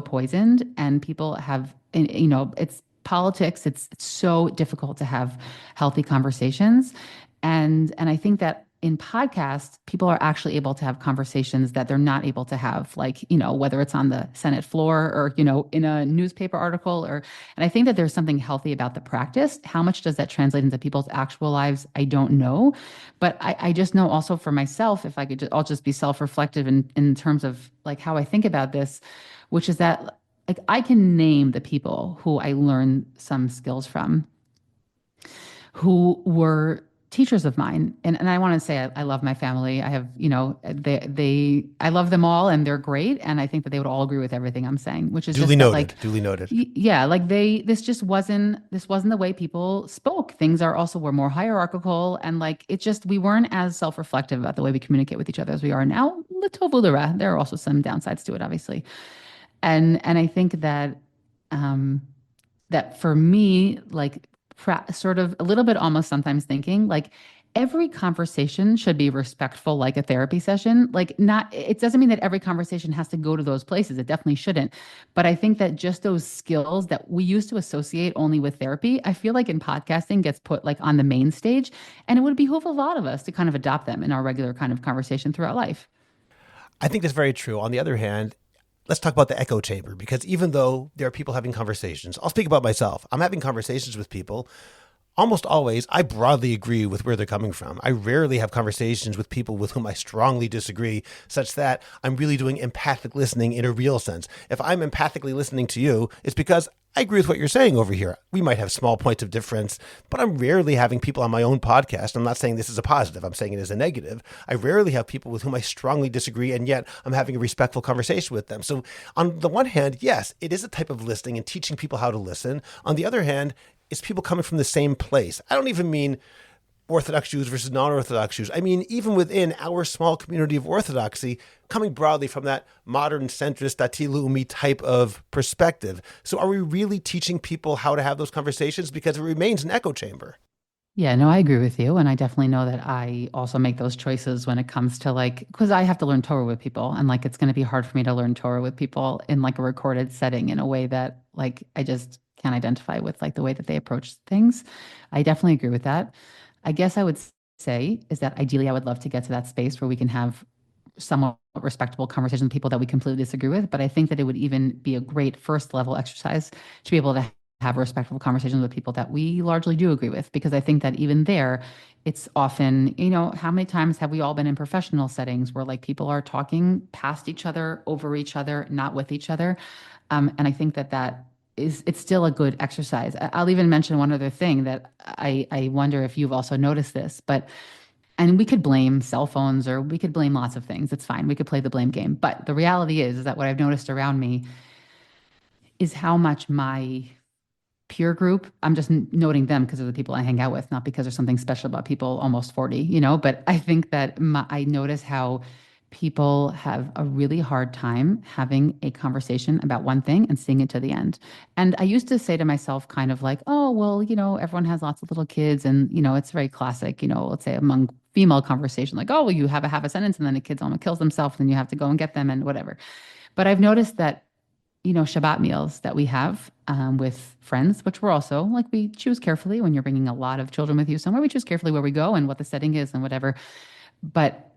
poisoned and people have, it's politics. It's so difficult to have healthy conversations. And I think that in podcasts, people are actually able to have conversations that they're not able to have, like, whether it's on the Senate floor or, in a newspaper article and I think that there's something healthy about the practice. How much does that translate into people's actual lives? I don't know. But I just know also for myself, if I could I'll just be self-reflective in terms of like how I think about this, which is that like I can name the people who I learned some skills from who were teachers of mine. And I want to say I love my family. I have, I love them all and they're great. And I think that they would all agree with everything I'm saying, which is Duly just that like, noted. Duly noted. yeah, like this wasn't the way people spoke. Things were more hierarchical. And like, we weren't as self-reflective about the way we communicate with each other as we are now. L'tov u'lerah. There are also some downsides to it, obviously. And I think that, um, that for me, like sort of a little bit almost sometimes thinking like every conversation should be respectful, like a therapy session. Like, not, it doesn't mean that every conversation has to go to those places. It definitely shouldn't. But I think that just those skills that we used to associate only with therapy, I feel like in podcasting gets put like on the main stage. And it would behoove a lot of us to kind of adopt them in our regular kind of conversation throughout life. I think that's very true. On the other hand, let's talk about the echo chamber, because even though there are people having conversations, I'll speak about myself. I'm having conversations with people. Almost always, I broadly agree with where they're coming from. I rarely have conversations with people with whom I strongly disagree, such that I'm really doing empathic listening in a real sense. If I'm empathically listening to you, it's because I agree with what you're saying over here. We might have small points of difference, but I'm rarely having people on my own podcast. I'm not saying this is a positive. I'm saying it is a negative. I rarely have people with whom I strongly disagree, and yet I'm having a respectful conversation with them. So on the one hand, yes, it is a type of listening and teaching people how to listen. On the other hand, it's people coming from the same place. I don't even mean Orthodox Jews versus non-Orthodox Jews. I mean, even within our small community of Orthodoxy, coming broadly from that modern centrist Dati Leumi type of perspective. So are we really teaching people how to have those conversations? Because it remains an echo chamber. Yeah, no, I agree with you. And I definitely know that I also make those choices when it comes to like, because I have to learn Torah with people. And like, it's going to be hard for me to learn Torah with people in like a recorded setting in a way that like I just can't identify with like the way that they approach things. I definitely agree with that. I guess I would say is that ideally I would love to get to that space where we can have somewhat respectable conversations with people that we completely disagree with. But I think that it would even be a great first level exercise to be able to have respectful conversations with people that we largely do agree with, because I think that even there, it's often, how many times have we all been in professional settings where like people are talking past each other, over each other, not with each other? And I think it's still a good exercise. I'll even mention one other thing that I wonder if you've also noticed this, and we could blame cell phones or we could blame lots of things. It's fine. We could play the blame game. But the reality is that what I've noticed around me is how much my peer group, I'm just noting them because of the people I hang out with, not because there's something special about people almost 40, but I think that I notice how people have a really hard time having a conversation about one thing and seeing it to the end. And I used to say to myself kind of like, oh, well, everyone has lots of little kids and, it's very classic, let's say among female conversation, like, oh, well, you have a half a sentence and then the kid's almost kills themselves and you have to go and get them and whatever. But I've noticed that Shabbat meals that we have with friends, which we're also like, we choose carefully when you're bringing a lot of children with you somewhere. We choose carefully where we go and what the setting is and whatever. But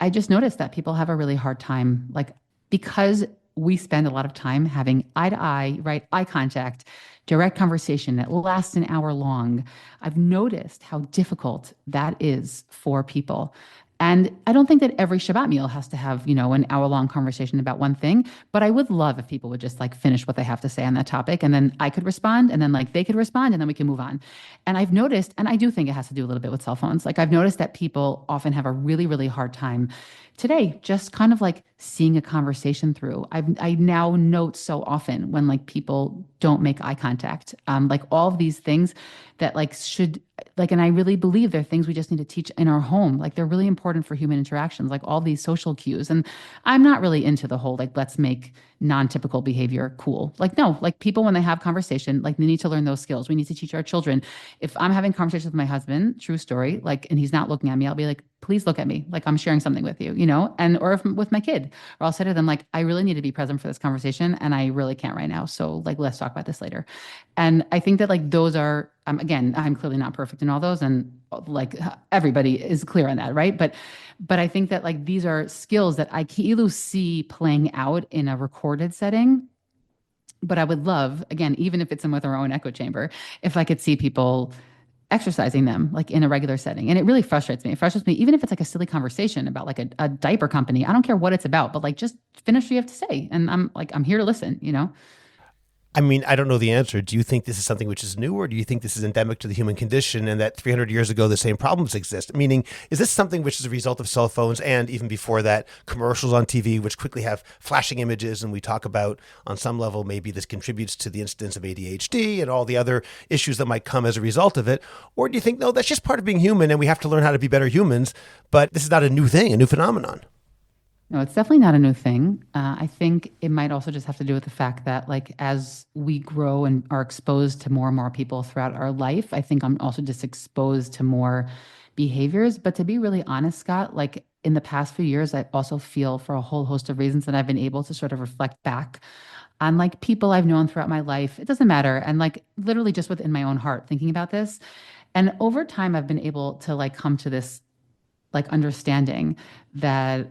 I just noticed that people have a really hard time, like, because we spend a lot of time having eye to eye, right? Eye contact, direct conversation that lasts an hour long. I've noticed how difficult that is for people. And I don't think that every Shabbat meal has to have, an hour long conversation about one thing, but I would love if people would just like finish what they have to say on that topic. And then I could respond and then like they could respond and then we can move on. And I've noticed, and I do think it has to do a little bit with cell phones. Like I've noticed that people often have a really, really hard time today, just kind of like seeing a conversation through. I now note so often when like people don't make eye contact, like all of these things that like should like, and I really believe they're things we just need to teach in our home. Like they're really important for human interactions, like all these social cues. And I'm not really into the whole, like, let's make non-typical behavior cool. Like, no, like people, when they have conversation, like they need to learn those skills. We need to teach our children. If I'm having conversations with my husband, true story, like, and he's not looking at me, I'll be like, please look at me. Like I'm sharing something with you, and, or if with my kid, or I'll say to them, like, I really need to be present for this conversation and I really can't right now. So like, let's talk about this later. And I think that like those are again, I'm clearly not perfect in all those, and like everybody is clear on that, right? But I think that like these are skills that I ki'ilu see playing out in a recorded setting. But I would love, again, even if it's in with our own echo chamber, if I could see people exercising them like in a regular setting. And it really frustrates me. It frustrates me, even if it's like a silly conversation about like a diaper company. I don't care what it's about, but like just finish what you have to say. And I'm here to listen, you know? I mean, I don't know the answer. Do you think this is something which is new, or do you think this is endemic to the human condition and that 300 years ago the same problems exist? Meaning, is this something which is a result of cell phones and even before that, commercials on TV, which quickly have flashing images, and we talk about on some level maybe this contributes to the incidence of ADHD and all the other issues that might come as a result of it? Or do you think, no, that's just part of being human and we have to learn how to be better humans, but this is not a new thing, a new phenomenon? No, it's definitely not a new thing. I think it might also just have to do with the fact that, like, as we grow and are exposed to more and more people throughout our life, I think I'm also just exposed to more behaviors. But to be really honest, Scott, like in the past few years, I also feel for a whole host of reasons that I've been able to sort of reflect back on like people I've known throughout my life. It doesn't matter. And like literally just within my own heart, thinking about this. And over time, I've been able to like come to this like understanding that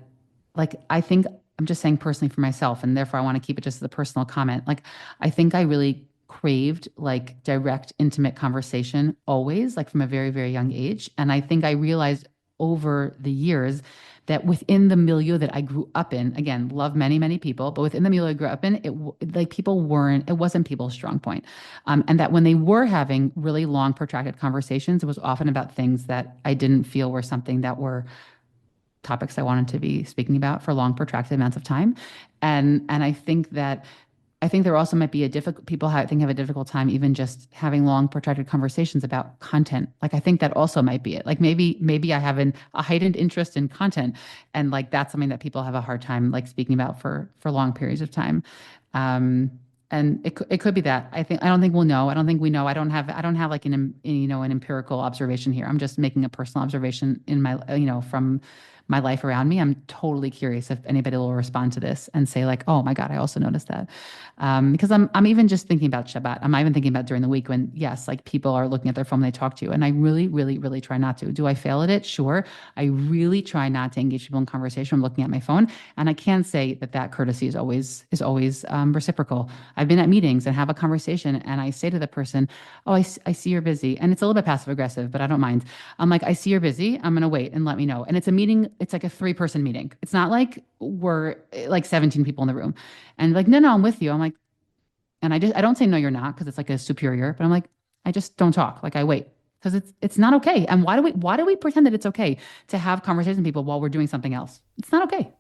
like I think I'm just saying personally for myself, and therefore I want to keep it just as a personal comment. Like I think I really craved like direct, intimate conversation always, like from a very, very young age. And I think I realized over the years that within the milieu that I grew up in, again, love many, many people, but within the milieu I grew up in, like people weren't, it wasn't people's strong point. And that when they were having really long, protracted conversations, it was often about things that I didn't feel were something that were topics I wanted to be speaking about for long, protracted amounts of time. And I think there also might be a difficult people have, I think have a difficult time even just having long, protracted conversations about content. Like I think that also might be it. Like maybe I have a heightened interest in content, and like that's something that people have a hard time like speaking about for long periods of time. And it could be that. I don't think we'll know. I don't think we know. I don't have like an empirical observation here. I'm just making a personal observation in my from my life around me. I'm totally curious if anybody will respond to this and say like, oh my God, I also noticed that. Because I'm even just thinking about Shabbat. I'm not even thinking about during the week when, yes, like people are looking at their phone when they talk to you. And I really, really, really try not to. Do I fail at it? Sure. I really try not to engage people in conversation. I'm looking at my phone. And I can say that courtesy is always reciprocal. I've been at meetings and have a conversation and I say to the person, oh, I see you're busy. And it's a little bit passive aggressive, but I don't mind. I'm like, I see you're busy. I'm going to wait and let me know. And it's a meeting. It's like a 3-person meeting. It's not like we're like 17 people in the room and like, no, I'm with you. I'm like, and I don't say, no, you're not. Cause it's like a superior, but I'm like, I just don't talk. Like I wait because it's not okay. And why do we pretend that it's okay to have conversations with people while we're doing something else? It's not okay.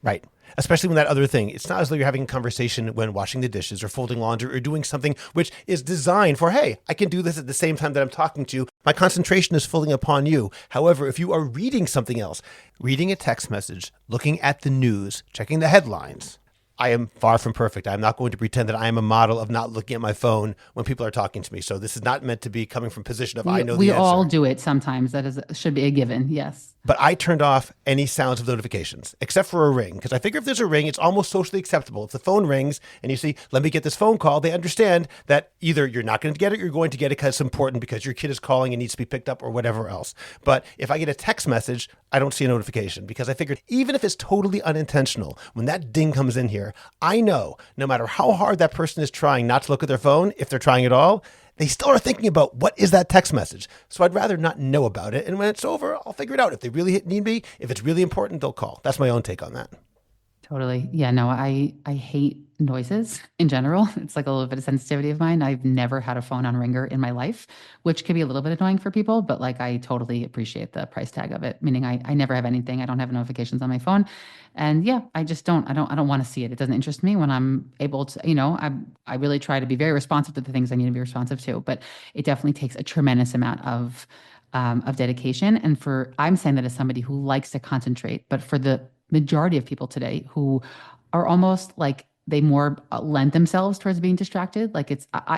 Right. Especially when that other thing, it's not as though you're having a conversation when washing the dishes or folding laundry or doing something which is designed for, hey, I can do this at the same time that I'm talking to you. My concentration is fully upon you. However, if you are reading something else, reading a text message, looking at the news, checking the headlines, I am far from perfect. I'm not going to pretend that I am a model of not looking at my phone when people are talking to me. So this is not meant to be coming from a position of I know the answer. We all do it sometimes. Should be a given. Yes. But I turned off any sounds of notifications, except for a ring. Because I figure if there's a ring, it's almost socially acceptable. If the phone rings and you see, let me get this phone call, they understand that either you're not going to get it, or you're going to get it because it's important because your kid is calling and needs to be picked up or whatever else. But if I get a text message, I don't see a notification because I figured even if it's totally unintentional, when that ding comes in here, I know no matter how hard that person is trying not to look at their phone, if they're trying at all, they still are thinking about what is that text message. So I'd rather not know about it. And when it's over, I'll figure it out. If they really need me, if it's really important, they'll call. That's my own take on that. Totally. Yeah, no, I hate noises in general. It's like a little bit of sensitivity of mine. I've never had a phone on ringer in my life, which could be a little bit annoying for people, but like I totally appreciate the price tag of it. Meaning I never have anything. I don't have notifications on my phone. And yeah, I just don't want to see it. It doesn't interest me when I'm able to, I really try to be very responsive to the things I need to be responsive to, but it definitely takes a tremendous amount of dedication. And I'm saying that as somebody who likes to concentrate, but for the majority of people today who are almost like they more lend themselves towards being distracted. Like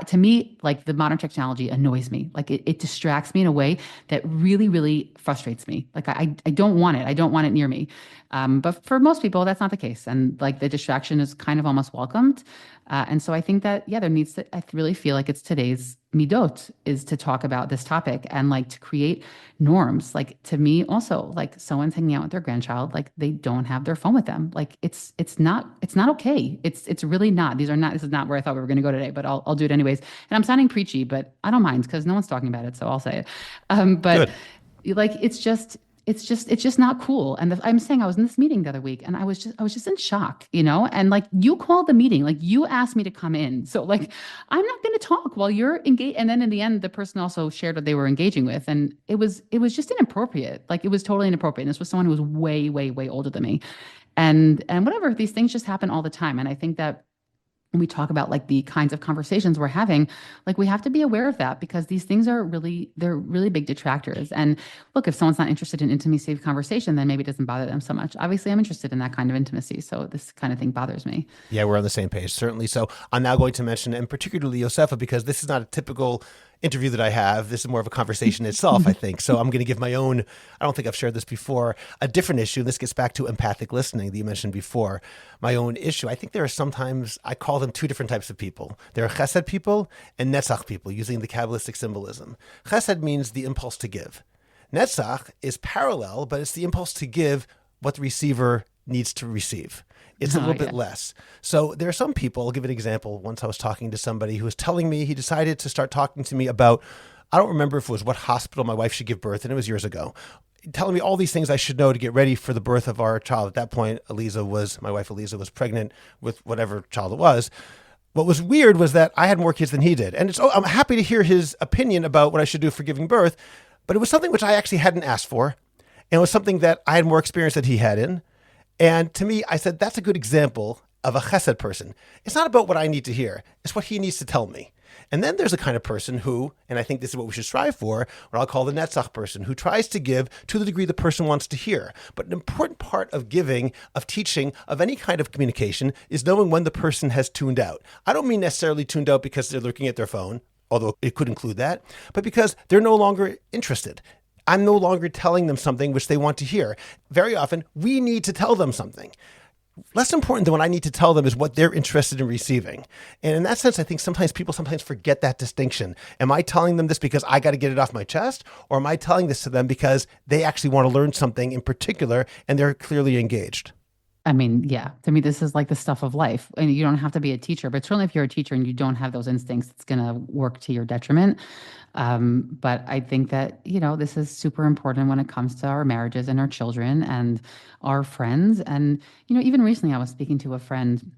to me, like the modern technology annoys me. Like it distracts me in a way that really, really frustrates me. Like I don't want it. I don't want it near me. But for most people, that's not the case. And like the distraction is kind of almost welcomed. And so I think that, yeah, there needs to, I really feel like it's today's midot is to talk about this topic and like to create norms. Like to me also, like someone's hanging out with their grandchild, like they don't have their phone with them. Like it's not okay. It's really not. This is not where I thought we were going to go today, but I'll do it anyways. And I'm sounding preachy, but I don't mind because no one's talking about it. So I'll say it. But Good. like it's just not cool. And I'm saying I was in this meeting the other week and I was just in shock, and like you called the meeting, like you asked me to come in. So like I'm not going to talk while you're engaged. And then in the end, the person also shared what they were engaging with. And it was just inappropriate. Like it was totally inappropriate. And this was someone who was way, way, way older than me. And whatever, these things just happen all the time. And I think that when we talk about like the kinds of conversations we're having, like we have to be aware of that because these things they're really big detractors. And look, if someone's not interested in intimacy of conversation, then maybe it doesn't bother them so much. Obviously, I'm interested in that kind of intimacy. So this kind of thing bothers me. Yeah, we're on the same page, certainly. So I'm now going to mention, and particularly Yosefa, because this is not a typical interview that I have. This is more of a conversation itself, I think. So I'm going to give my own, I don't think I've shared this before, a different issue. This gets back to empathic listening that you mentioned before. My own issue. I think there are sometimes, I call them two different types of people. There are chesed people and netzach people, using the Kabbalistic symbolism. Chesed means the impulse to give. Netzach is parallel, but it's the impulse to give what the receiver needs to receive. It's a little bit less. So there are some people, I'll give an example. Once I was talking to somebody who was telling me he decided to start talking to me about, I don't remember if it was what hospital my wife should give birth, and it was years ago, telling me all these things I should know to get ready for the birth of our child. At that point, my wife Eliza was pregnant with whatever child it was. What was weird was that I had more kids than he did. And I'm happy to hear his opinion about what I should do for giving birth, but it was something which I actually hadn't asked for. And it was something that I had more experience than he had in. And to me, I said, that's a good example of a chesed person. It's not about what I need to hear. It's what he needs to tell me. And then there's a kind of person who, and I think this is what we should strive for, what I'll call the netzach person, who tries to give to the degree the person wants to hear. But an important part of giving, of teaching, of any kind of communication is knowing when the person has tuned out. I don't mean necessarily tuned out because they're looking at their phone, although it could include that, but because they're no longer interested. I'm no longer telling them something which they want to hear. Very often, we need to tell them something. Less important than what I need to tell them is what they're interested in receiving. And in that sense, I think people sometimes forget that distinction. Am I telling them this because I got to get it off my chest? Or am I telling this to them because they actually want to learn something in particular and they're clearly engaged? I mean, yeah, to me, this is like the stuff of life. And you don't have to be a teacher, but certainly if you're a teacher and you don't have those instincts, it's going to work to your detriment. But I think that, this is super important when it comes to our marriages and our children and our friends. And, even recently I was speaking to a friend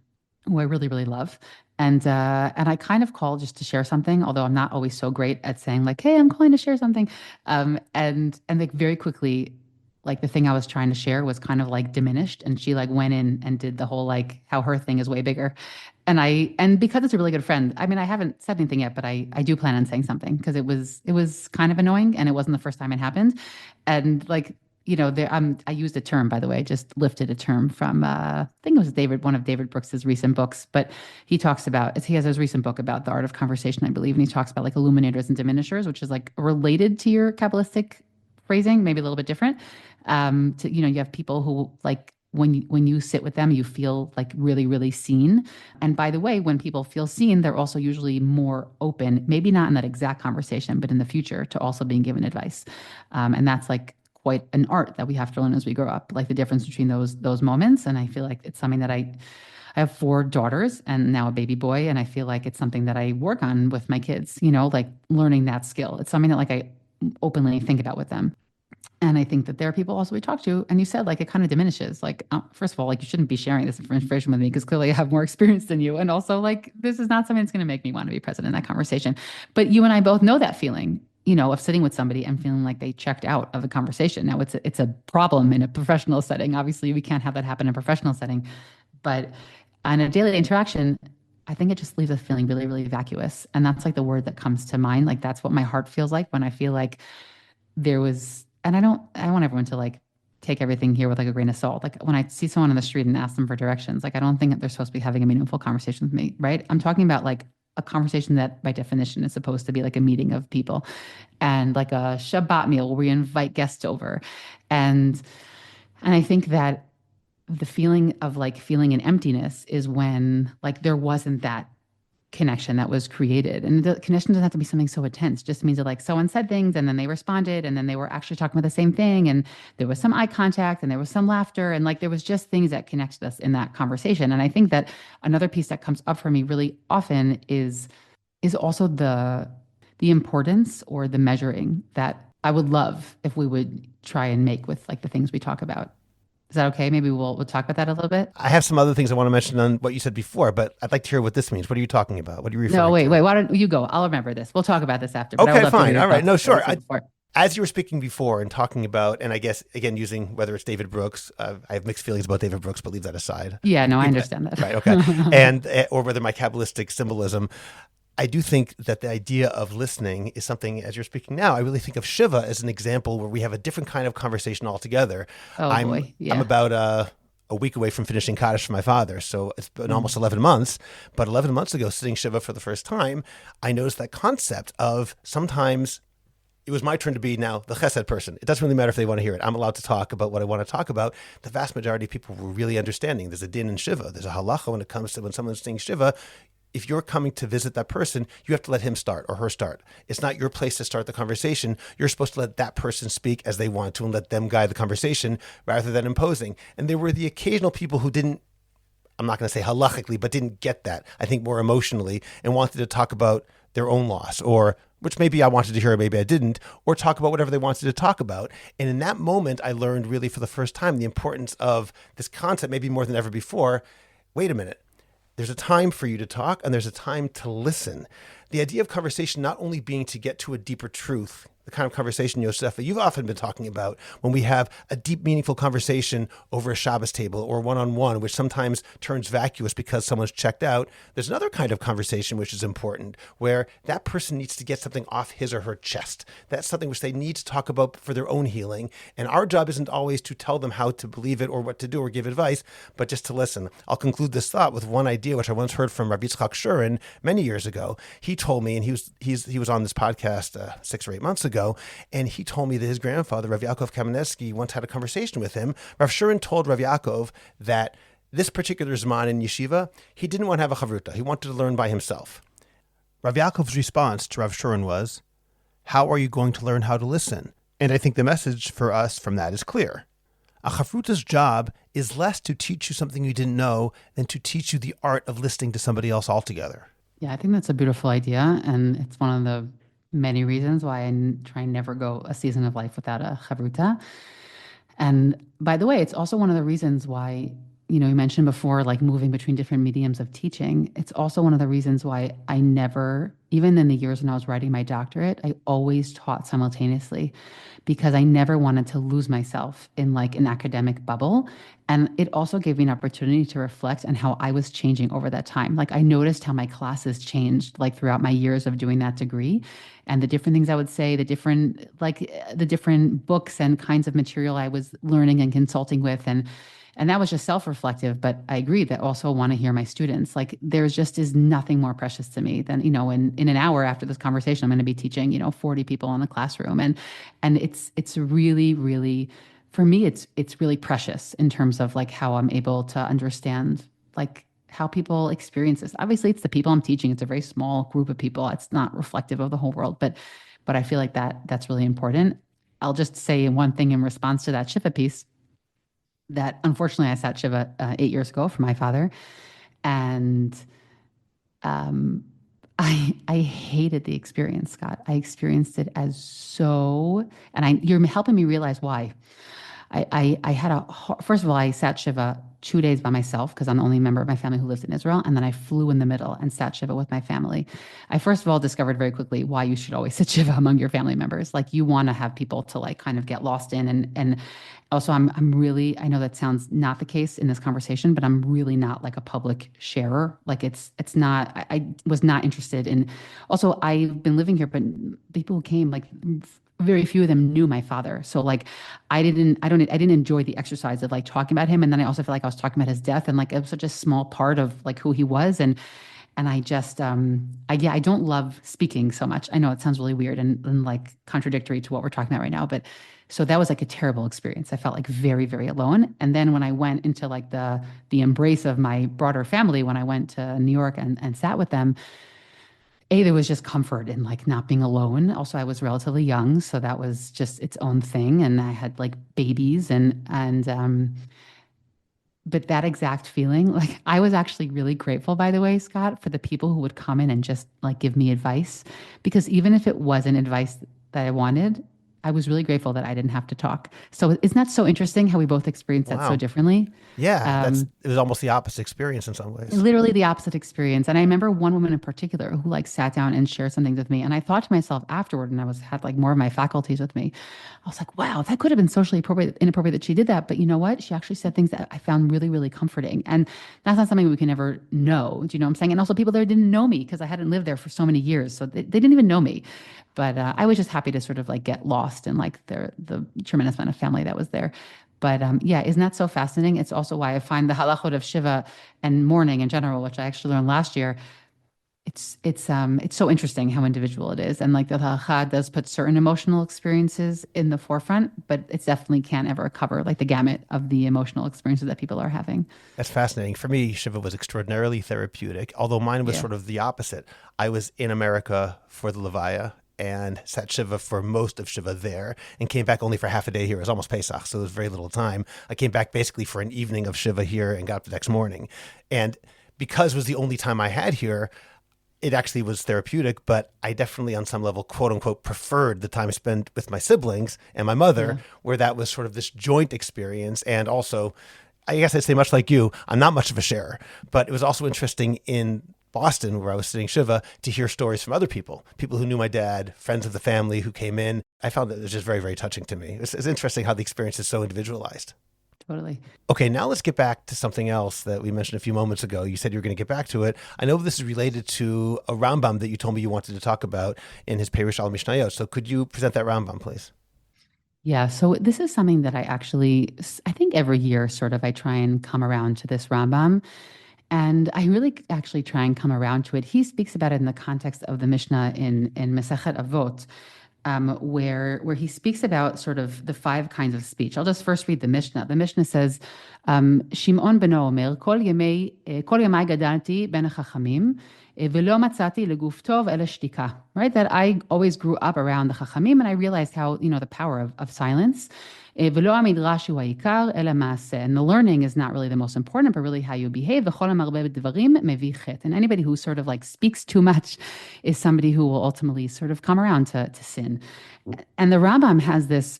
who I really, really love. And I kind of called just to share something, although I'm not always so great at saying like, hey, I'm calling to share something. And like very quickly, like the thing I was trying to share was kind of like diminished. And she like went in and did the whole like how her thing is way bigger. And because it's a really good friend, I mean, I haven't said anything yet, but I do plan on saying something because it was kind of annoying and it wasn't the first time it happened. And like, I used a term, by the way, just lifted a term from I think it was one of David Brooks's recent books, but he has his recent book about the art of conversation, I believe, and he talks about like illuminators and diminishers, which is like related to your Kabbalistic phrasing, maybe a little bit different. You have people who like when you sit with them, you feel like really, really seen. And by the way, when people feel seen, they're also usually more open, maybe not in that exact conversation, but in the future to also being given advice. And that's like quite an art that we have to learn as we grow up, like the difference between those moments. And I feel like it's something that I have 4 daughters and now a baby boy. And I feel like it's something that I work on with my kids, like learning that skill. It's something that like I openly think about with them. And I think that there are people also we talk to, and you said like it kind of diminishes. Like, first of all, like you shouldn't be sharing this information with me because clearly I have more experience than you. And also, like, this is not something that's going to make me want to be present in that conversation. But you and I both know that feeling, of sitting with somebody and feeling like they checked out of a conversation. Now, it's a problem in a professional setting. Obviously, we can't have that happen in a professional setting. But on a daily interaction, I think it just leaves us feeling really, really vacuous. And that's like the word that comes to mind. Like, that's what my heart feels like when I feel like there was, and I want everyone to like take everything here with like a grain of salt. Like when I see someone on the street and ask them for directions, like I don't think that they're supposed to be having a meaningful conversation with me, right? I'm talking about like a conversation that by definition is supposed to be like a meeting of people and like a Shabbat meal where we invite guests over. And I think that the feeling of like feeling an emptiness is when like there wasn't that connection that was created. And the connection doesn't have to be something so intense. It just means that like someone said things and then they responded and then they were actually talking about the same thing. And there was some eye contact and there was some laughter. And like there was just things that connected us in that conversation. And I think that another piece that comes up for me really often is also the importance or the measuring that I would love if we would try and make with like the things we talk about. Is that okay? Maybe we'll talk about that a little bit. I have some other things I want to mention on what you said before, but I'd like to hear what this means. What are you talking about? What are you referring No, to? wait. Why don't you go? I'll remember this. We'll talk about this after. But I would Okay, love to hear fine. your All right. thoughts No, on sure. what you said before. As you were speaking before and talking about, and I guess, again, using whether it's David Brooks, I have mixed feelings about David Brooks, but leave that aside. Yeah, no, I understand that. Right, okay. And, or whether my Kabbalistic symbolism, I do think that the idea of listening is something, as you're speaking now, I really think of Shiva as an example where we have a different kind of conversation altogether. Oh boy, yeah. I'm about a week away from finishing Kaddish for my father. So it's been almost 11 months. But 11 months ago, sitting Shiva for the first time, I noticed that concept of sometimes it was my turn to be now the chesed person. It doesn't really matter if they want to hear it. I'm allowed to talk about what I want to talk about. The vast majority of people were really understanding. There's a din in Shiva. There's a halacha when it comes to when someone's saying Shiva. If you're coming to visit that person, you have to let him start or her start. It's not your place to start the conversation. You're supposed to let that person speak as they want to and let them guide the conversation rather than imposing. And there were the occasional people who didn't, I'm not going to say halachically, but didn't get that, I think more emotionally, and wanted to talk about their own loss, or which maybe I wanted to hear, maybe I didn't, or talk about whatever they wanted to talk about. And in that moment, I learned really for the first time the importance of this concept, maybe more than ever before. Wait a minute. There's a time for you to talk and there's a time to listen. The idea of conversation not only being to get to a deeper truth, the kind of conversation, Yosefa, you've often been talking about when we have a deep, meaningful conversation over a Shabbos table or one-on-one, which sometimes turns vacuous because someone's checked out. There's another kind of conversation which is important, where that person needs to get something off his or her chest. That's something which they need to talk about for their own healing. And our job isn't always to tell them how to believe it or what to do or give advice, but just to listen. I'll conclude this thought with one idea, which I once heard from Rabbi Yitzchak Shurin many years ago. He told me, and he was on this podcast 6 or 8 months ago, and he told me that his grandfather, Rav Yaakov Kamenetsky, once had a conversation with him. Rav Shurin told Rav Yaakov that this particular Zman in yeshiva, he didn't want to have a chavruta. He wanted to learn by himself. Rav Yaakov's response to Rav Shurin was, how are you going to learn how to listen? And I think the message for us from that is clear. A chavruta's job is less to teach you something you didn't know than to teach you the art of listening to somebody else altogether. Yeah, I think that's a beautiful idea. And it's one of the many reasons why I try and never go a season of life without a chavruta. And by the way, it's also one of the reasons why, you mentioned before, like moving between different mediums of teaching. It's also one of the reasons why I never, even in the years when I was writing my doctorate, I always taught simultaneously because I never wanted to lose myself in like an academic bubble. And it also gave me an opportunity to reflect on how I was changing over that time. Like I noticed how my classes changed like throughout my years of doing that degree and the different things I would say, the different books and kinds of material I was learning and consulting with. And that was just self-reflective, but I agree that also want to hear my students. Like there's just is nothing more precious to me than, in an hour after this conversation, I'm going to be teaching, 40 people in the classroom. And it's really, really, for me, it's really precious in terms of like how I'm able to understand like how people experience this. Obviously it's the people I'm teaching. It's a very small group of people. It's not reflective of the whole world, but I feel like that's really important. I'll just say one thing in response to that Shiva piece. That unfortunately I sat Shiva 8 years ago for my father, and I hated the experience, Scott. I experienced it as so, and you're helping me realize why. I had first of all, I sat Shiva 2 days by myself because I'm the only member of my family who lives in Israel. And then I flew in the middle and sat Shiva with my family. I first of all discovered very quickly why you should always sit Shiva among your family members. Like you want to have people to like kind of get lost in. And also I'm really, I know that sounds not the case in this conversation, but I'm really not like a public sharer. Like it's not, I was not interested in, also I've been living here, but people who came like very few of them knew my father. So like, I didn't enjoy the exercise of like talking about him. And then I also feel like I was talking about his death and like it was such a small part of like who he was. And I just, I don't love speaking so much. I know it sounds really weird and like contradictory to what we're talking about right now, but so that was like a terrible experience. I felt like very, very alone. And then when I went into like the embrace of my broader family, when I went to New York and sat with them, there was just comfort in like not being alone. Also, I was relatively young, so that was just its own thing. And I had like babies and but that exact feeling, like I was actually really grateful, by the way, Scott, for the people who would come in and just like give me advice. Because even if it wasn't advice that I wanted, I was really grateful that I didn't have to talk. So isn't that so interesting how we both experienced that so Wow. differently? Yeah, Um, it was almost the opposite experience in some ways. Literally the opposite experience. And I remember one woman in particular who like sat down and shared some things with me. And I thought to myself afterward, and I was had like more of my faculties with me. I was like, wow, that could have been socially appropriate, inappropriate that she did that. But you know what? She actually said things that I found really, really comforting. And that's not something we can ever know. Do you know what I'm saying? And also people there didn't know me because I hadn't lived there for so many years. So they didn't even know me. But I was just happy to sort of like get lost in like the tremendous amount of family that was there. But yeah, isn't that so fascinating? It's also why I find the halachot of Shiva and mourning in general, which I actually learned last year. It's so interesting how individual it is, and like the halacha does put certain emotional experiences in the forefront, but it definitely can't ever cover like the gamut of the emotional experiences that people are having. That's fascinating. For me, Shiva was extraordinarily therapeutic, although mine was Yeah. sort of the opposite. I was in America for the Levaya and sat Shiva for most of Shiva there and came back only for half a day here. It was almost Pesach, so there was very little time. I came back basically for an evening of Shiva here and got up the next morning. And because it was the only time I had here, it actually was therapeutic, but I definitely, on some level, quote unquote, preferred the time spent with my siblings and my mother, Yeah. where that was sort of this joint experience. And also, I guess I'd say much like you, I'm not much of a sharer, but it was also interesting in Boston, where I was sitting Shiva, to hear stories from other people who knew my dad, friends of the family who came in. I found that it was just very, very touching to me. It's interesting how the experience is so individualized. Totally. Okay, now let's get back to something else that we mentioned a few moments ago. You said you were going to get back to it. I know this is related to a Rambam that you told me you wanted to talk about in his Perush al Mishnayot. So could you present that Rambam, please? Yeah, so this is something that I think every year, sort of, I try and come around to this Rambam. And I really actually try and come around to it. He speaks about it in the context of the Mishnah in Masechet Avot, where he speaks about sort of the five kinds of speech. I'll just first read the Mishnah. The Mishnah says, Shimon beno omer, kol yamai gadalti ben hachachamim, velo matzati leguf tov ele shtika. Right? That I always grew up around the chachamim, and I realized how, the power of silence. ולא המדרש הוא העיקר, אלא מעשה. And the learning is not really the most important, but really how you behave. וכל המרבה בדברים מביא חטא. And anybody who sort of like speaks too much is somebody who will ultimately sort of come around to sin. And the Rambam has this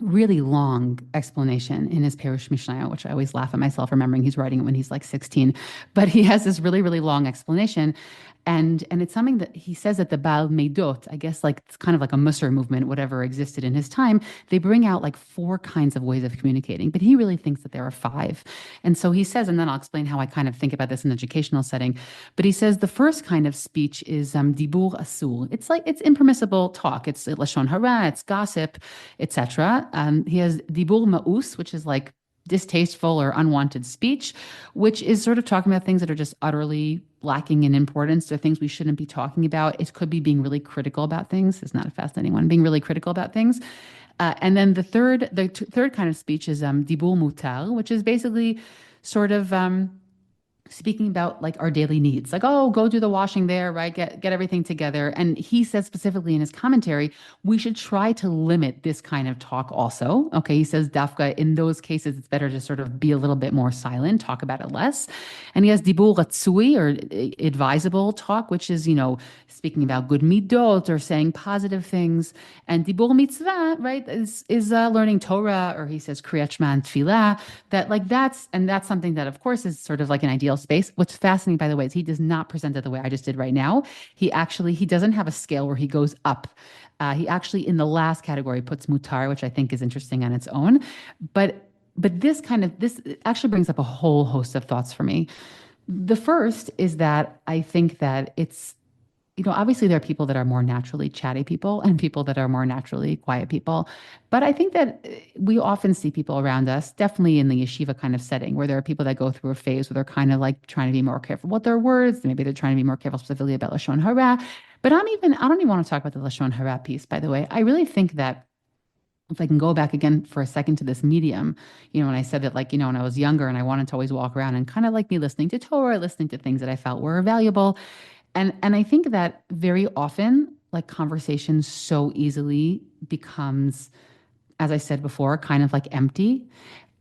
really long explanation in his Perush Mishnayot, which I always laugh at myself remembering he's writing it when he's like 16. But he has this really, really long explanation. And it's something that he says that the Baal Meidot, I guess like it's kind of like a Musar movement, whatever existed in his time, they bring out like four kinds of ways of communicating, but he really thinks that there are five. And so he says, and then I'll explain how I kind of think about this in an educational setting, but he says the first kind of speech is dibur asur. It's like, it's impermissible talk. It's lashon hara, it's gossip, etc. He has dibur ma'us, which is like distasteful or unwanted speech, which is sort of talking about things that are just utterly lacking in importance. They're things we shouldn't be talking about. It could be being really critical about things. It's not a fascinating one, being really critical about things. And then the third kind of speech is dibur mutar, which is basically sort of speaking about like our daily needs, like, oh, go do the washing there, right? Get everything together. And he says specifically in his commentary, we should try to limit this kind of talk also. Okay. He says, Dafka, in those cases, it's better to sort of be a little bit more silent, talk about it less. And he has dibur ratzui, or advisable talk, which is, speaking about good midot or saying positive things. And dibur mitzvah, right, is learning Torah, or he says kriyat shema and tefillah, that's something that, of course, is sort of like an ideal space. What's fascinating, by the way, is he does not present it the way I just did right now. He doesn't have a scale where he goes up. He actually, in the last category, puts mutar, which I think is interesting on its own. But this actually brings up a whole host of thoughts for me. The first is that I think that obviously there are people that are more naturally chatty people and people that are more naturally quiet people. But I think that we often see people around us, definitely in the yeshiva kind of setting, where there are people that go through a phase where they're kind of like trying to be more careful with their words. Maybe they're trying to be more careful specifically about Lashon Hara. But I don't even want to talk about the Lashon Hara piece, by the way. I really think that if I can go back again for a second to this medium, when I said that, like, when I was younger and I wanted to always walk around and kind of like be listening to Torah, listening to things that I felt were valuable. And I think that very often, like, conversation so easily becomes, as I said before, kind of like empty.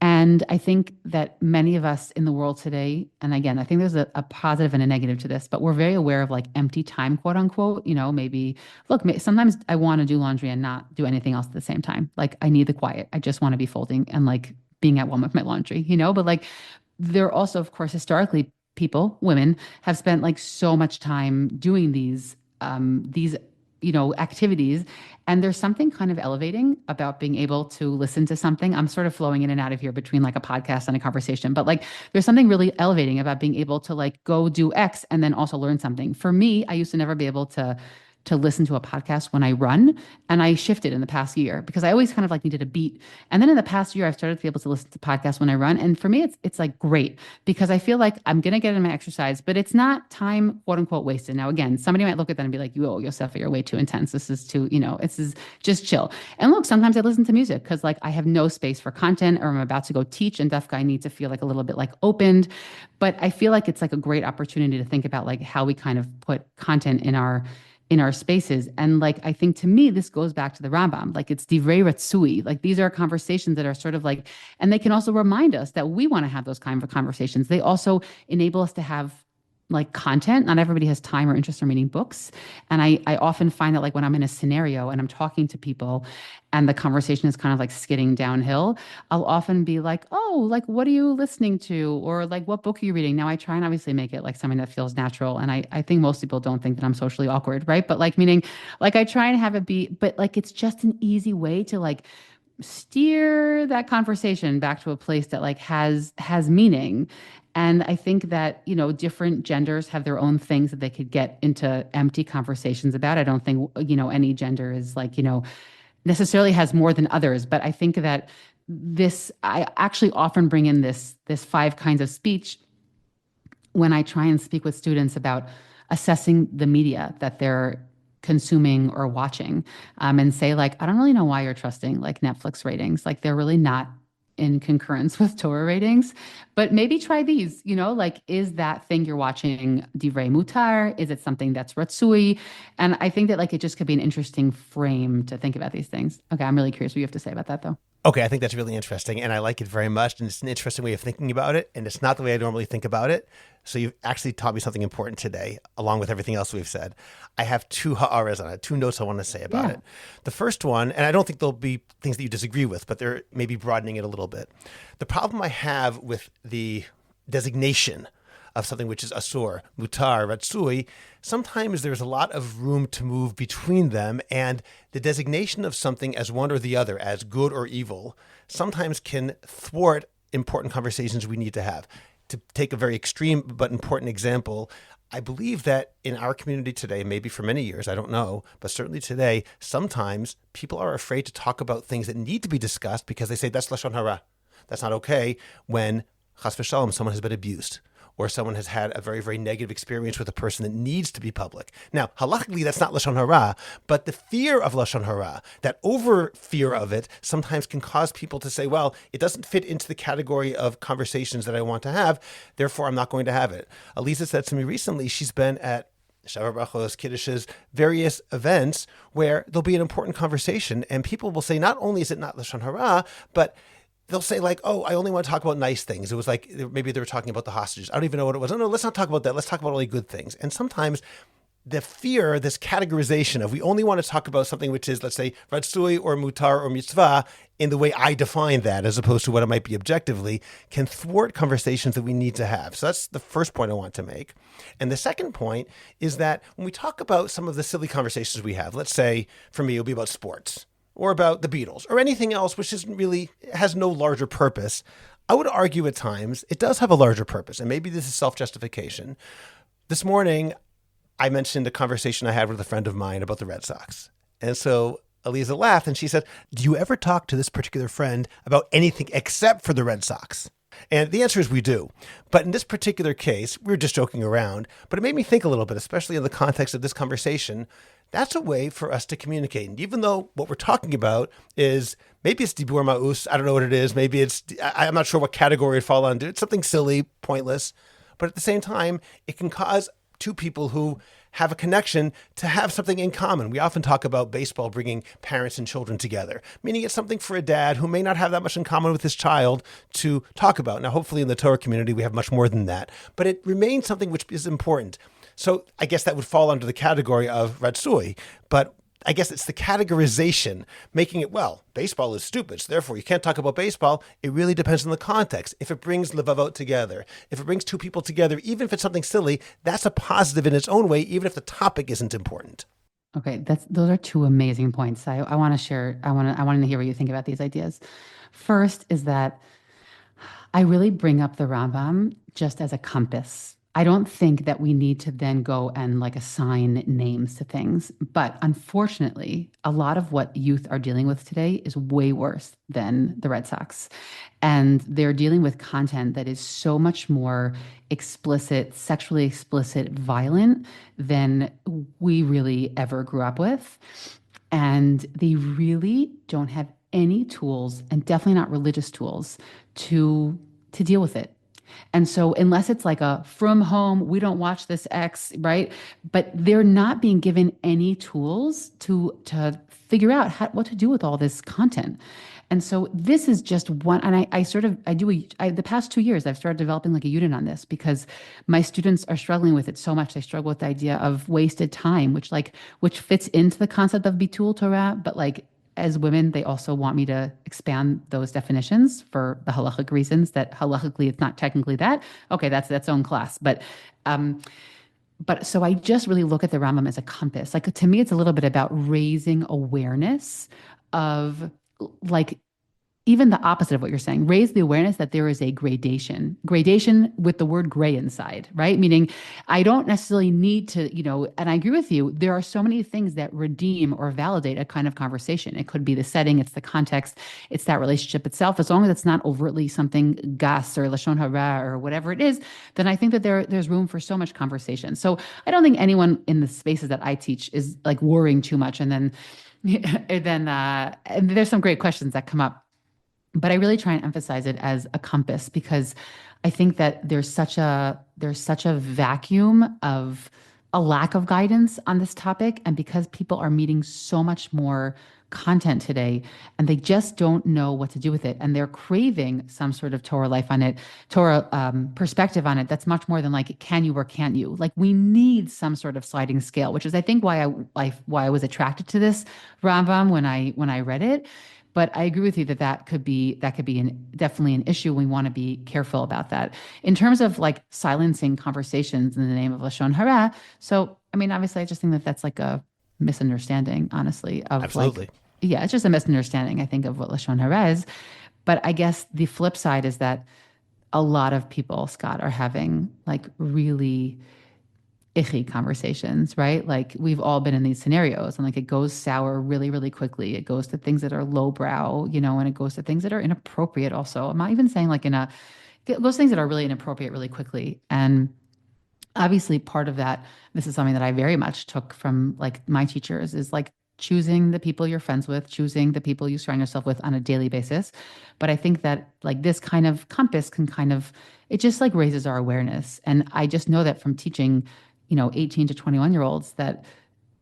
And I think that many of us in the world today, and again, I think there's a positive and a negative to this, but we're very aware of like empty time, quote unquote. Maybe, look, sometimes I want to do laundry and not do anything else at the same time. Like, I need the quiet. I just want to be folding and like being at one with my laundry, but like, there are also, of course, historically, people, women, have spent like so much time doing these activities. And there's something kind of elevating about being able to listen to something. I'm sort of flowing in and out of here between like a podcast and a conversation, but like there's something really elevating about being able to like go do X and then also learn something. For me, I used to never be able to listen to a podcast when I run. And I shifted in the past year because I always kind of like needed a beat. And then in the past year, I've started to be able to listen to podcasts when I run. And for me, it's like great because I feel like I'm going to get in my exercise, but it's not time, quote unquote, wasted. Now, again, somebody might look at that and be like, Yosefa, you're way too intense. This is too, this is just chill. And look, sometimes I listen to music because like I have no space for content or I'm about to go teach and Defka, I need to feel like a little bit like opened. But I feel like it's like a great opportunity to think about like how we kind of put content in our spaces. And like, I think to me, this goes back to the Rambam. Like, it's divrei ratsui. Like, these are conversations that are sort of like, and they can also remind us that we want to have those kind of conversations. They also enable us to have like content. Not everybody has time or interest in reading books. And I often find that like when I'm in a scenario and I'm talking to people and the conversation is kind of like skidding downhill, I'll often be like, oh, like, what are you listening to? Or like, what book are you reading? Now I try and obviously make it like something that feels natural. And I think most people don't think that I'm socially awkward, right? But like, meaning like I try and have it be, but like, it's just an easy way to like steer that conversation back to a place that like has meaning. And I think that, different genders have their own things that they could get into empty conversations about. I don't think, any gender is like, necessarily has more than others. But I think that I actually often bring in this 5 kinds of speech when I try and speak with students about assessing the media that they're consuming or watching, and say like, I don't really know why you're trusting like Netflix ratings. Like, they're really not in concurrence with Torah ratings, but maybe try these, like, is that thing you're watching divrei mutar? Is it something that's ratsui? And I think that like, it just could be an interesting frame to think about these things. Okay. I'm really curious what you have to say about that though. Okay, I think that's really interesting, and I like it very much, and it's an interesting way of thinking about it, and it's not the way I normally think about it. So you've actually taught me something important today, along with everything else we've said. I have 2 ha'aras on it, 2 notes I want to say about it. The first one, and I don't think there'll be things that you disagree with, but they're maybe broadening it a little bit. The problem I have with the designation of something which is asur, mutar, ratsui, sometimes there's a lot of room to move between them, and the designation of something as one or the other, as good or evil, sometimes can thwart important conversations we need to have. To take a very extreme but important example, I believe that in our community today, maybe for many years, I don't know, but certainly today, sometimes people are afraid to talk about things that need to be discussed because they say that's lashon hara. That's not okay when, chas v'shalom, someone has been abused, or someone has had a very, very negative experience with a person that needs to be public. Now, halachically, that's not lashon hara, but the fear of lashon hara, that over fear of it, sometimes can cause people to say, well, it doesn't fit into the category of conversations that I want to have, therefore I'm not going to have it. Elisa said to me recently, she's been at Shavar Brachos, Kiddushes, various events where there'll be an important conversation, and people will say, not only is it not lashon hara, but they'll say like, oh, I only want to talk about nice things. It was like, maybe they were talking about the hostages. I don't even know what it was. Oh, no, let's not talk about that. Let's talk about only good things. And sometimes the fear, this categorization of we only want to talk about something which is, let's say, ratsui or mutar or mitzvah in the way I define that, as opposed to what it might be objectively, can thwart conversations that we need to have. So that's the first point I want to make. And the second point is that when we talk about some of the silly conversations we have, let's say, for me, it'll be about sports, or about the Beatles, or anything else which isn't really, has no larger purpose, I would argue at times it does have a larger purpose. And maybe this is self-justification. This morning, I mentioned a conversation I had with a friend of mine about the Red Sox. And so Eliza laughed and she said, do you ever talk to this particular friend about anything except for the Red Sox? And the answer is we do. But in this particular case, we were just joking around, but it made me think a little bit, especially in the context of this conversation. That's a way for us to communicate. And even though what we're talking about is, maybe it's dibur ma'us, I don't know what it is. Maybe I'm not sure what category it falls under. It's something silly, pointless. But at the same time, it can cause two people who have a connection to have something in common. We often talk about baseball bringing parents and children together, meaning it's something for a dad who may not have that much in common with his child to talk about. Now, hopefully in the Torah community, we have much more than that, but it remains something which is important. So I guess that would fall under the category of ratsui, but I guess it's the categorization, making it, well, baseball is stupid, so therefore you can't talk about baseball. It really depends on the context. If it brings levavot together, if it brings two people together, even if it's something silly, that's a positive in its own way, even if the topic isn't important. Okay, those are two amazing points. I want to share. I want to hear what you think about these ideas. First is that I really bring up the Rambam just as a compass. I don't think that we need to then go and like assign names to things. But unfortunately, a lot of what youth are dealing with today is way worse than the Red Sox. And they're dealing with content that is so much more explicit, sexually explicit, violent than we really ever grew up with. And they really don't have any tools, and definitely not religious tools, to deal with it. And so unless it's like a from home, we don't watch this X, right? But they're not being given any tools to figure out what to do with all this content. And so this is just one, and the past 2 years, I've started developing like a unit on this because my students are struggling with it so much. They struggle with the idea of wasted time, which fits into the concept of bitul Torah, but like as women, they also want me to expand those definitions for the halachic reasons that halachically it's not technically that. Okay, that's its own class. But so I just really look at the Rambam as a compass. Like to me, it's a little bit about raising awareness of like even the opposite of what you're saying, raise the awareness that there is a gradation with the word gray inside, right? Meaning I don't necessarily need to, and I agree with you. There are so many things that redeem or validate a kind of conversation. It could be the setting, it's the context, it's that relationship itself. As long as it's not overtly something gas or lashon hara or whatever it is, then I think that there's room for so much conversation. So I don't think anyone in the spaces that I teach is like worrying too much. And then and there's some great questions that come up. But I really try and emphasize it as a compass because I think that there's such a vacuum of a lack of guidance on this topic. And because people are meeting so much more content today and they just don't know what to do with it. And they're craving some sort of Torah life on it, Torah perspective on it. That's much more than like, can you or can't you? Like we need some sort of sliding scale, which is I think why I was attracted to this Rambam when I read it. But I agree with you that could be definitely an issue. We want to be careful about that. In terms of like silencing conversations in the name of lashon hara. So, I mean, obviously, I just think that that's like a misunderstanding, honestly. Of Absolutely. Like, yeah, it's just a misunderstanding, I think, of what lashon hara is. But I guess the flip side is that a lot of people, Scott, are having like really icky conversations, right? Like we've all been in these scenarios and like it goes sour really, really quickly. It goes to things that are lowbrow, and it goes to things that are inappropriate also. I'm not even saying like those things that are really inappropriate really quickly. And obviously part of that, this is something that I very much took from like my teachers is like choosing the people you're friends with, choosing the people you surround yourself with on a daily basis. But I think that like this kind of compass it just like raises our awareness. And I just know that from teaching 18 to 21-year-olds that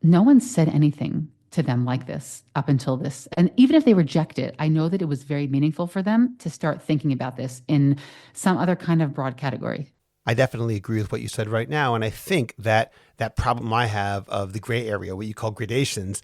no one said anything to them like this up until this. And even if they reject it, I know that it was very meaningful for them to start thinking about this in some other kind of broad category. I definitely agree with what you said right now. And I think that problem I have of the gray area, what you call gradations,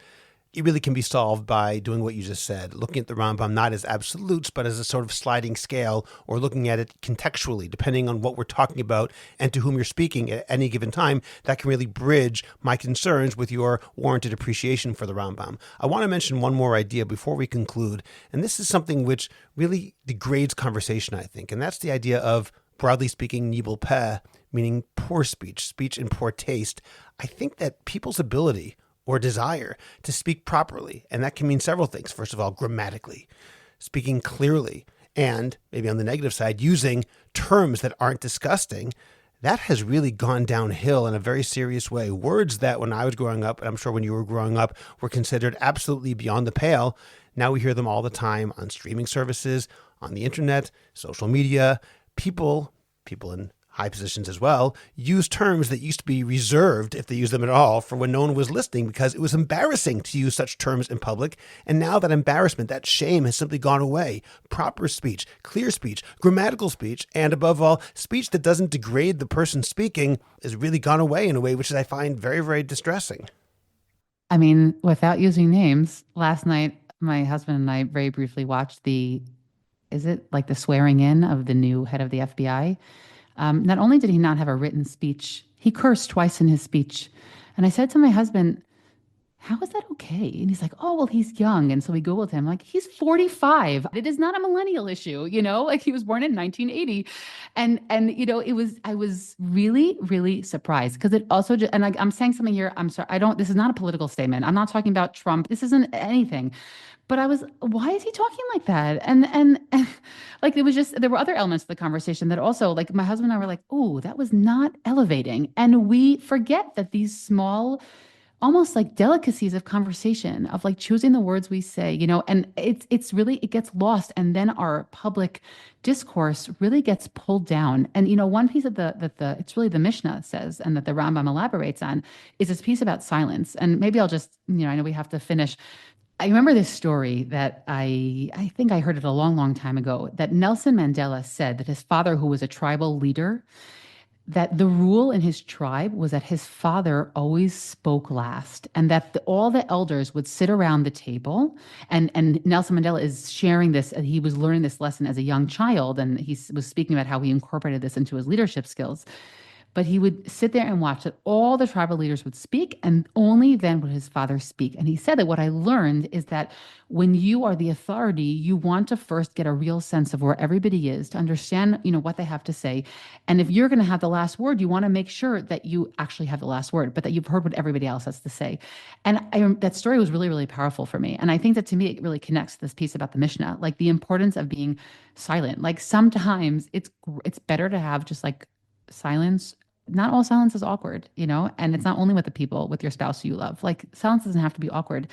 it really can be solved by doing what you just said, looking at the Rambam not as absolutes, but as a sort of sliding scale, or looking at it contextually, depending on what we're talking about and to whom you're speaking at any given time. That can really bridge my concerns with your warranted appreciation for the Rambam. I want to mention one more idea before we conclude, and this is something which really degrades conversation, I think, and that's the idea of, broadly speaking, nibul peh, meaning poor speech, speech in poor taste, I think that people's ability or desire to speak properly, and that can mean several things. First of all, grammatically, speaking clearly, and maybe on the negative side, using terms that aren't disgusting, that has really gone downhill in a very serious way. Words that when I was growing up, and I'm sure when you were growing up, were considered absolutely beyond the pale. Now we hear them all the time on streaming services, on the internet, social media. People in high positions as well, use terms that used to be reserved, if they use them at all, for when no one was listening because it was embarrassing to use such terms in public. And now that embarrassment, that shame has simply gone away. Proper speech, clear speech, grammatical speech, and above all, speech that doesn't degrade the person speaking has really gone away in a way which I find very, very distressing. I mean, without using names, last night my husband and I very briefly watched is it like the swearing in of the new head of the FBI? Not only did he not have a written speech, he cursed twice in his speech. And I said to my husband, how is that okay? And he's like, oh, well, he's young. And so we Googled him, like, he's 45. It is not a millennial issue, like he was born in 1980. I was really, really surprised because it also, I'm saying something here. I'm sorry. This is not a political statement. I'm not talking about Trump. This isn't anything. But why is he talking like that? And like, it was just, there were other elements of the conversation that also, like, my husband and I were like, oh, that was not elevating. And we forget that these small, almost like delicacies of conversation, of like choosing the words we say, and it's really, it gets lost. And then our public discourse really gets pulled down. And, one piece of it's really the Mishnah says, and that the Rambam elaborates on, is this piece about silence. And maybe I'll just, I know we have to finish. I remember this story that I think I heard it a long, long time ago, that Nelson Mandela said that his father, who was a tribal leader, that the rule in his tribe was that his father always spoke last, and that all the elders would sit around the table. And Nelson Mandela is sharing this, and he was learning this lesson as a young child, and he was speaking about how he incorporated this into his leadership skills. But he would sit there and watch that all the tribal leaders would speak, and only then would his father speak. And he said that what I learned is that when you are the authority, you want to first get a real sense of where everybody is, to understand, what they have to say. And if you're going to have the last word, you want to make sure that you actually have the last word, but that you've heard what everybody else has to say. And that story was really, really powerful for me. And I think that to me, it really connects to this piece about the Mishnah, like the importance of being silent. Like sometimes it's better to have just like silence. Not all silence is awkward, and it's not only with the people, with your spouse who you love. Like silence doesn't have to be awkward.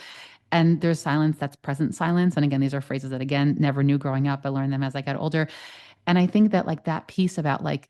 And there's silence that's present silence. And again, these are phrases that, again, never knew growing up. I learned them as I got older. And I think that like that piece about like,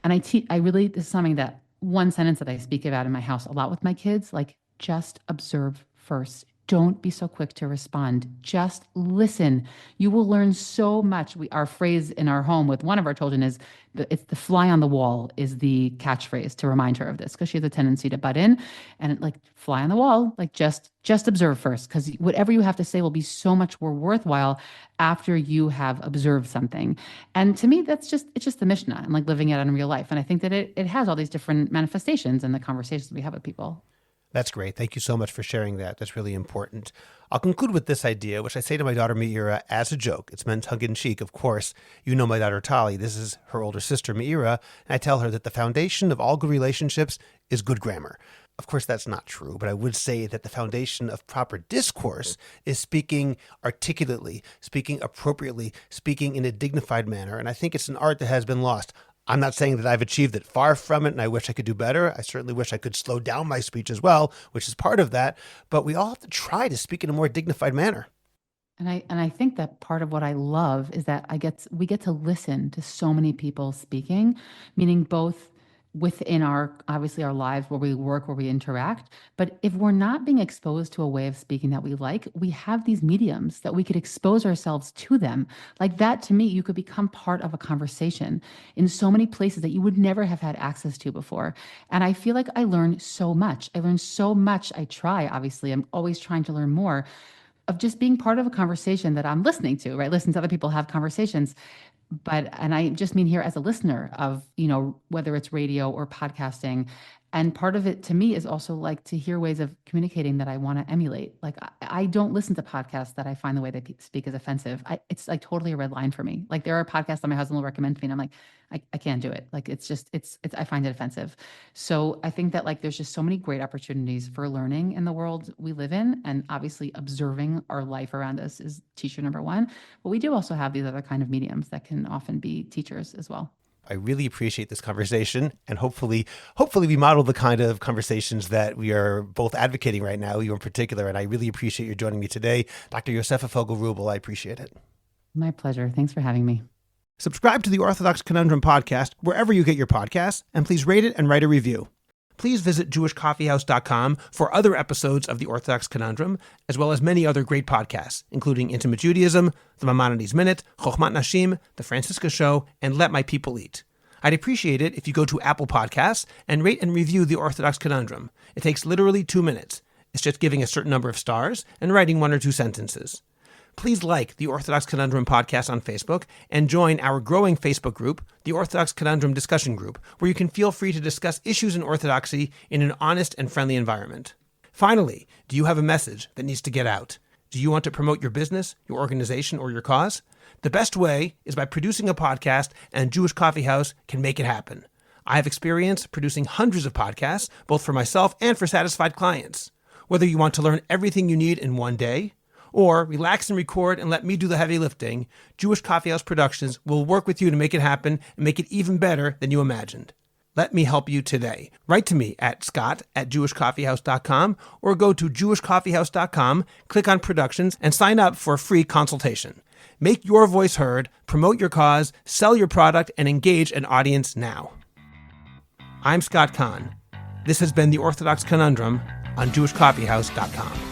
and I really, this is something that one sentence that I speak about in my house a lot with my kids, like just observe first. Don't be so quick to respond. Just listen. You will learn so much. Our phrase in our home with one of our children is, it's the fly on the wall is the catchphrase to remind her of this, because she has a tendency to butt in, and like fly on the wall, like just observe first, because whatever you have to say will be so much more worthwhile after you have observed something. And to me, it's just the Mishnah and like living it out in real life. And I think that it has all these different manifestations in the conversations we have with people. That's great. Thank you so much for sharing that. That's really important. I'll conclude with this idea, which I say to my daughter Meira as a joke. It's meant tongue-in-cheek, of course. You know my daughter Tali. This is her older sister Meira, and I tell her that the foundation of all good relationships is good grammar. Of course, that's not true, but I would say that the foundation of proper discourse is speaking articulately, speaking appropriately, speaking in a dignified manner, and I think it's an art that has been lost. I'm not saying that I've achieved it, far from it, and I wish I could do better. I certainly wish I could slow down my speech as well, which is part of that. But we all have to try to speak in a more dignified manner. And I think that part of what I love is that we get to listen to so many people speaking, meaning both within obviously our lives where we work, where we interact. But if we're not being exposed to a way of speaking that we like, we have these mediums that we could expose ourselves to them. Like that, to me, you could become part of a conversation in so many places that you would never have had access to before. And I feel like I learn so much. I try, obviously, I'm always trying to learn more of just being part of a conversation that I'm listening to, right? Listen to other people have conversations. And I just mean here as a listener of, whether it's radio or podcasting, And part of it to me is also like to hear ways of communicating that I want to emulate. Like I don't listen to podcasts that I find the way they speak is offensive. It's like totally a red line for me. Like there are podcasts that my husband will recommend to me and I'm like, I can't do it. Like it's I find it offensive. So I think that like there's just so many great opportunities for learning in the world we live in. And obviously observing our life around us is teacher number one. But we do also have these other kind of mediums that can often be teachers as well. I really appreciate this conversation, and hopefully we model the kind of conversations that we are both advocating right now, you in particular, and I really appreciate you joining me today. Dr. Yosefa Fogel Wruble, I appreciate it. My pleasure. Thanks for having me. Subscribe to the Orthodox Conundrum podcast wherever you get your podcasts, and please rate it and write a review. Please visit jewishcoffeehouse.com for other episodes of the Orthodox Conundrum, as well as many other great podcasts, including Intimate Judaism, The Maimonides Minute, Chochmat Nashim, The Francisca Show, and Let My People Eat. I'd appreciate it if you go to Apple Podcasts and rate and review the Orthodox Conundrum. It takes literally 2 minutes. It's just giving a certain number of stars and writing 1 or 2 sentences. Please like the Orthodox Conundrum podcast on Facebook and join our growing Facebook group, the Orthodox Conundrum Discussion Group, where you can feel free to discuss issues in Orthodoxy in an honest and friendly environment. Finally, do you have a message that needs to get out? Do you want to promote your business, your organization, or your cause? The best way is by producing a podcast, and Jewish Coffee House can make it happen. I have experience producing hundreds of podcasts, both for myself and for satisfied clients. Whether you want to learn everything you need in one day, or relax and record and let me do the heavy lifting, Jewish Coffee House Productions will work with you to make it happen and make it even better than you imagined. Let me help you today. Write to me at scott@jewishcoffeehouse.com or go to jewishcoffeehouse.com, click on Productions, and sign up for a free consultation. Make your voice heard, promote your cause, sell your product, and engage an audience now. I'm Scott Kahn. This has been the Orthodox Conundrum on jewishcoffeehouse.com.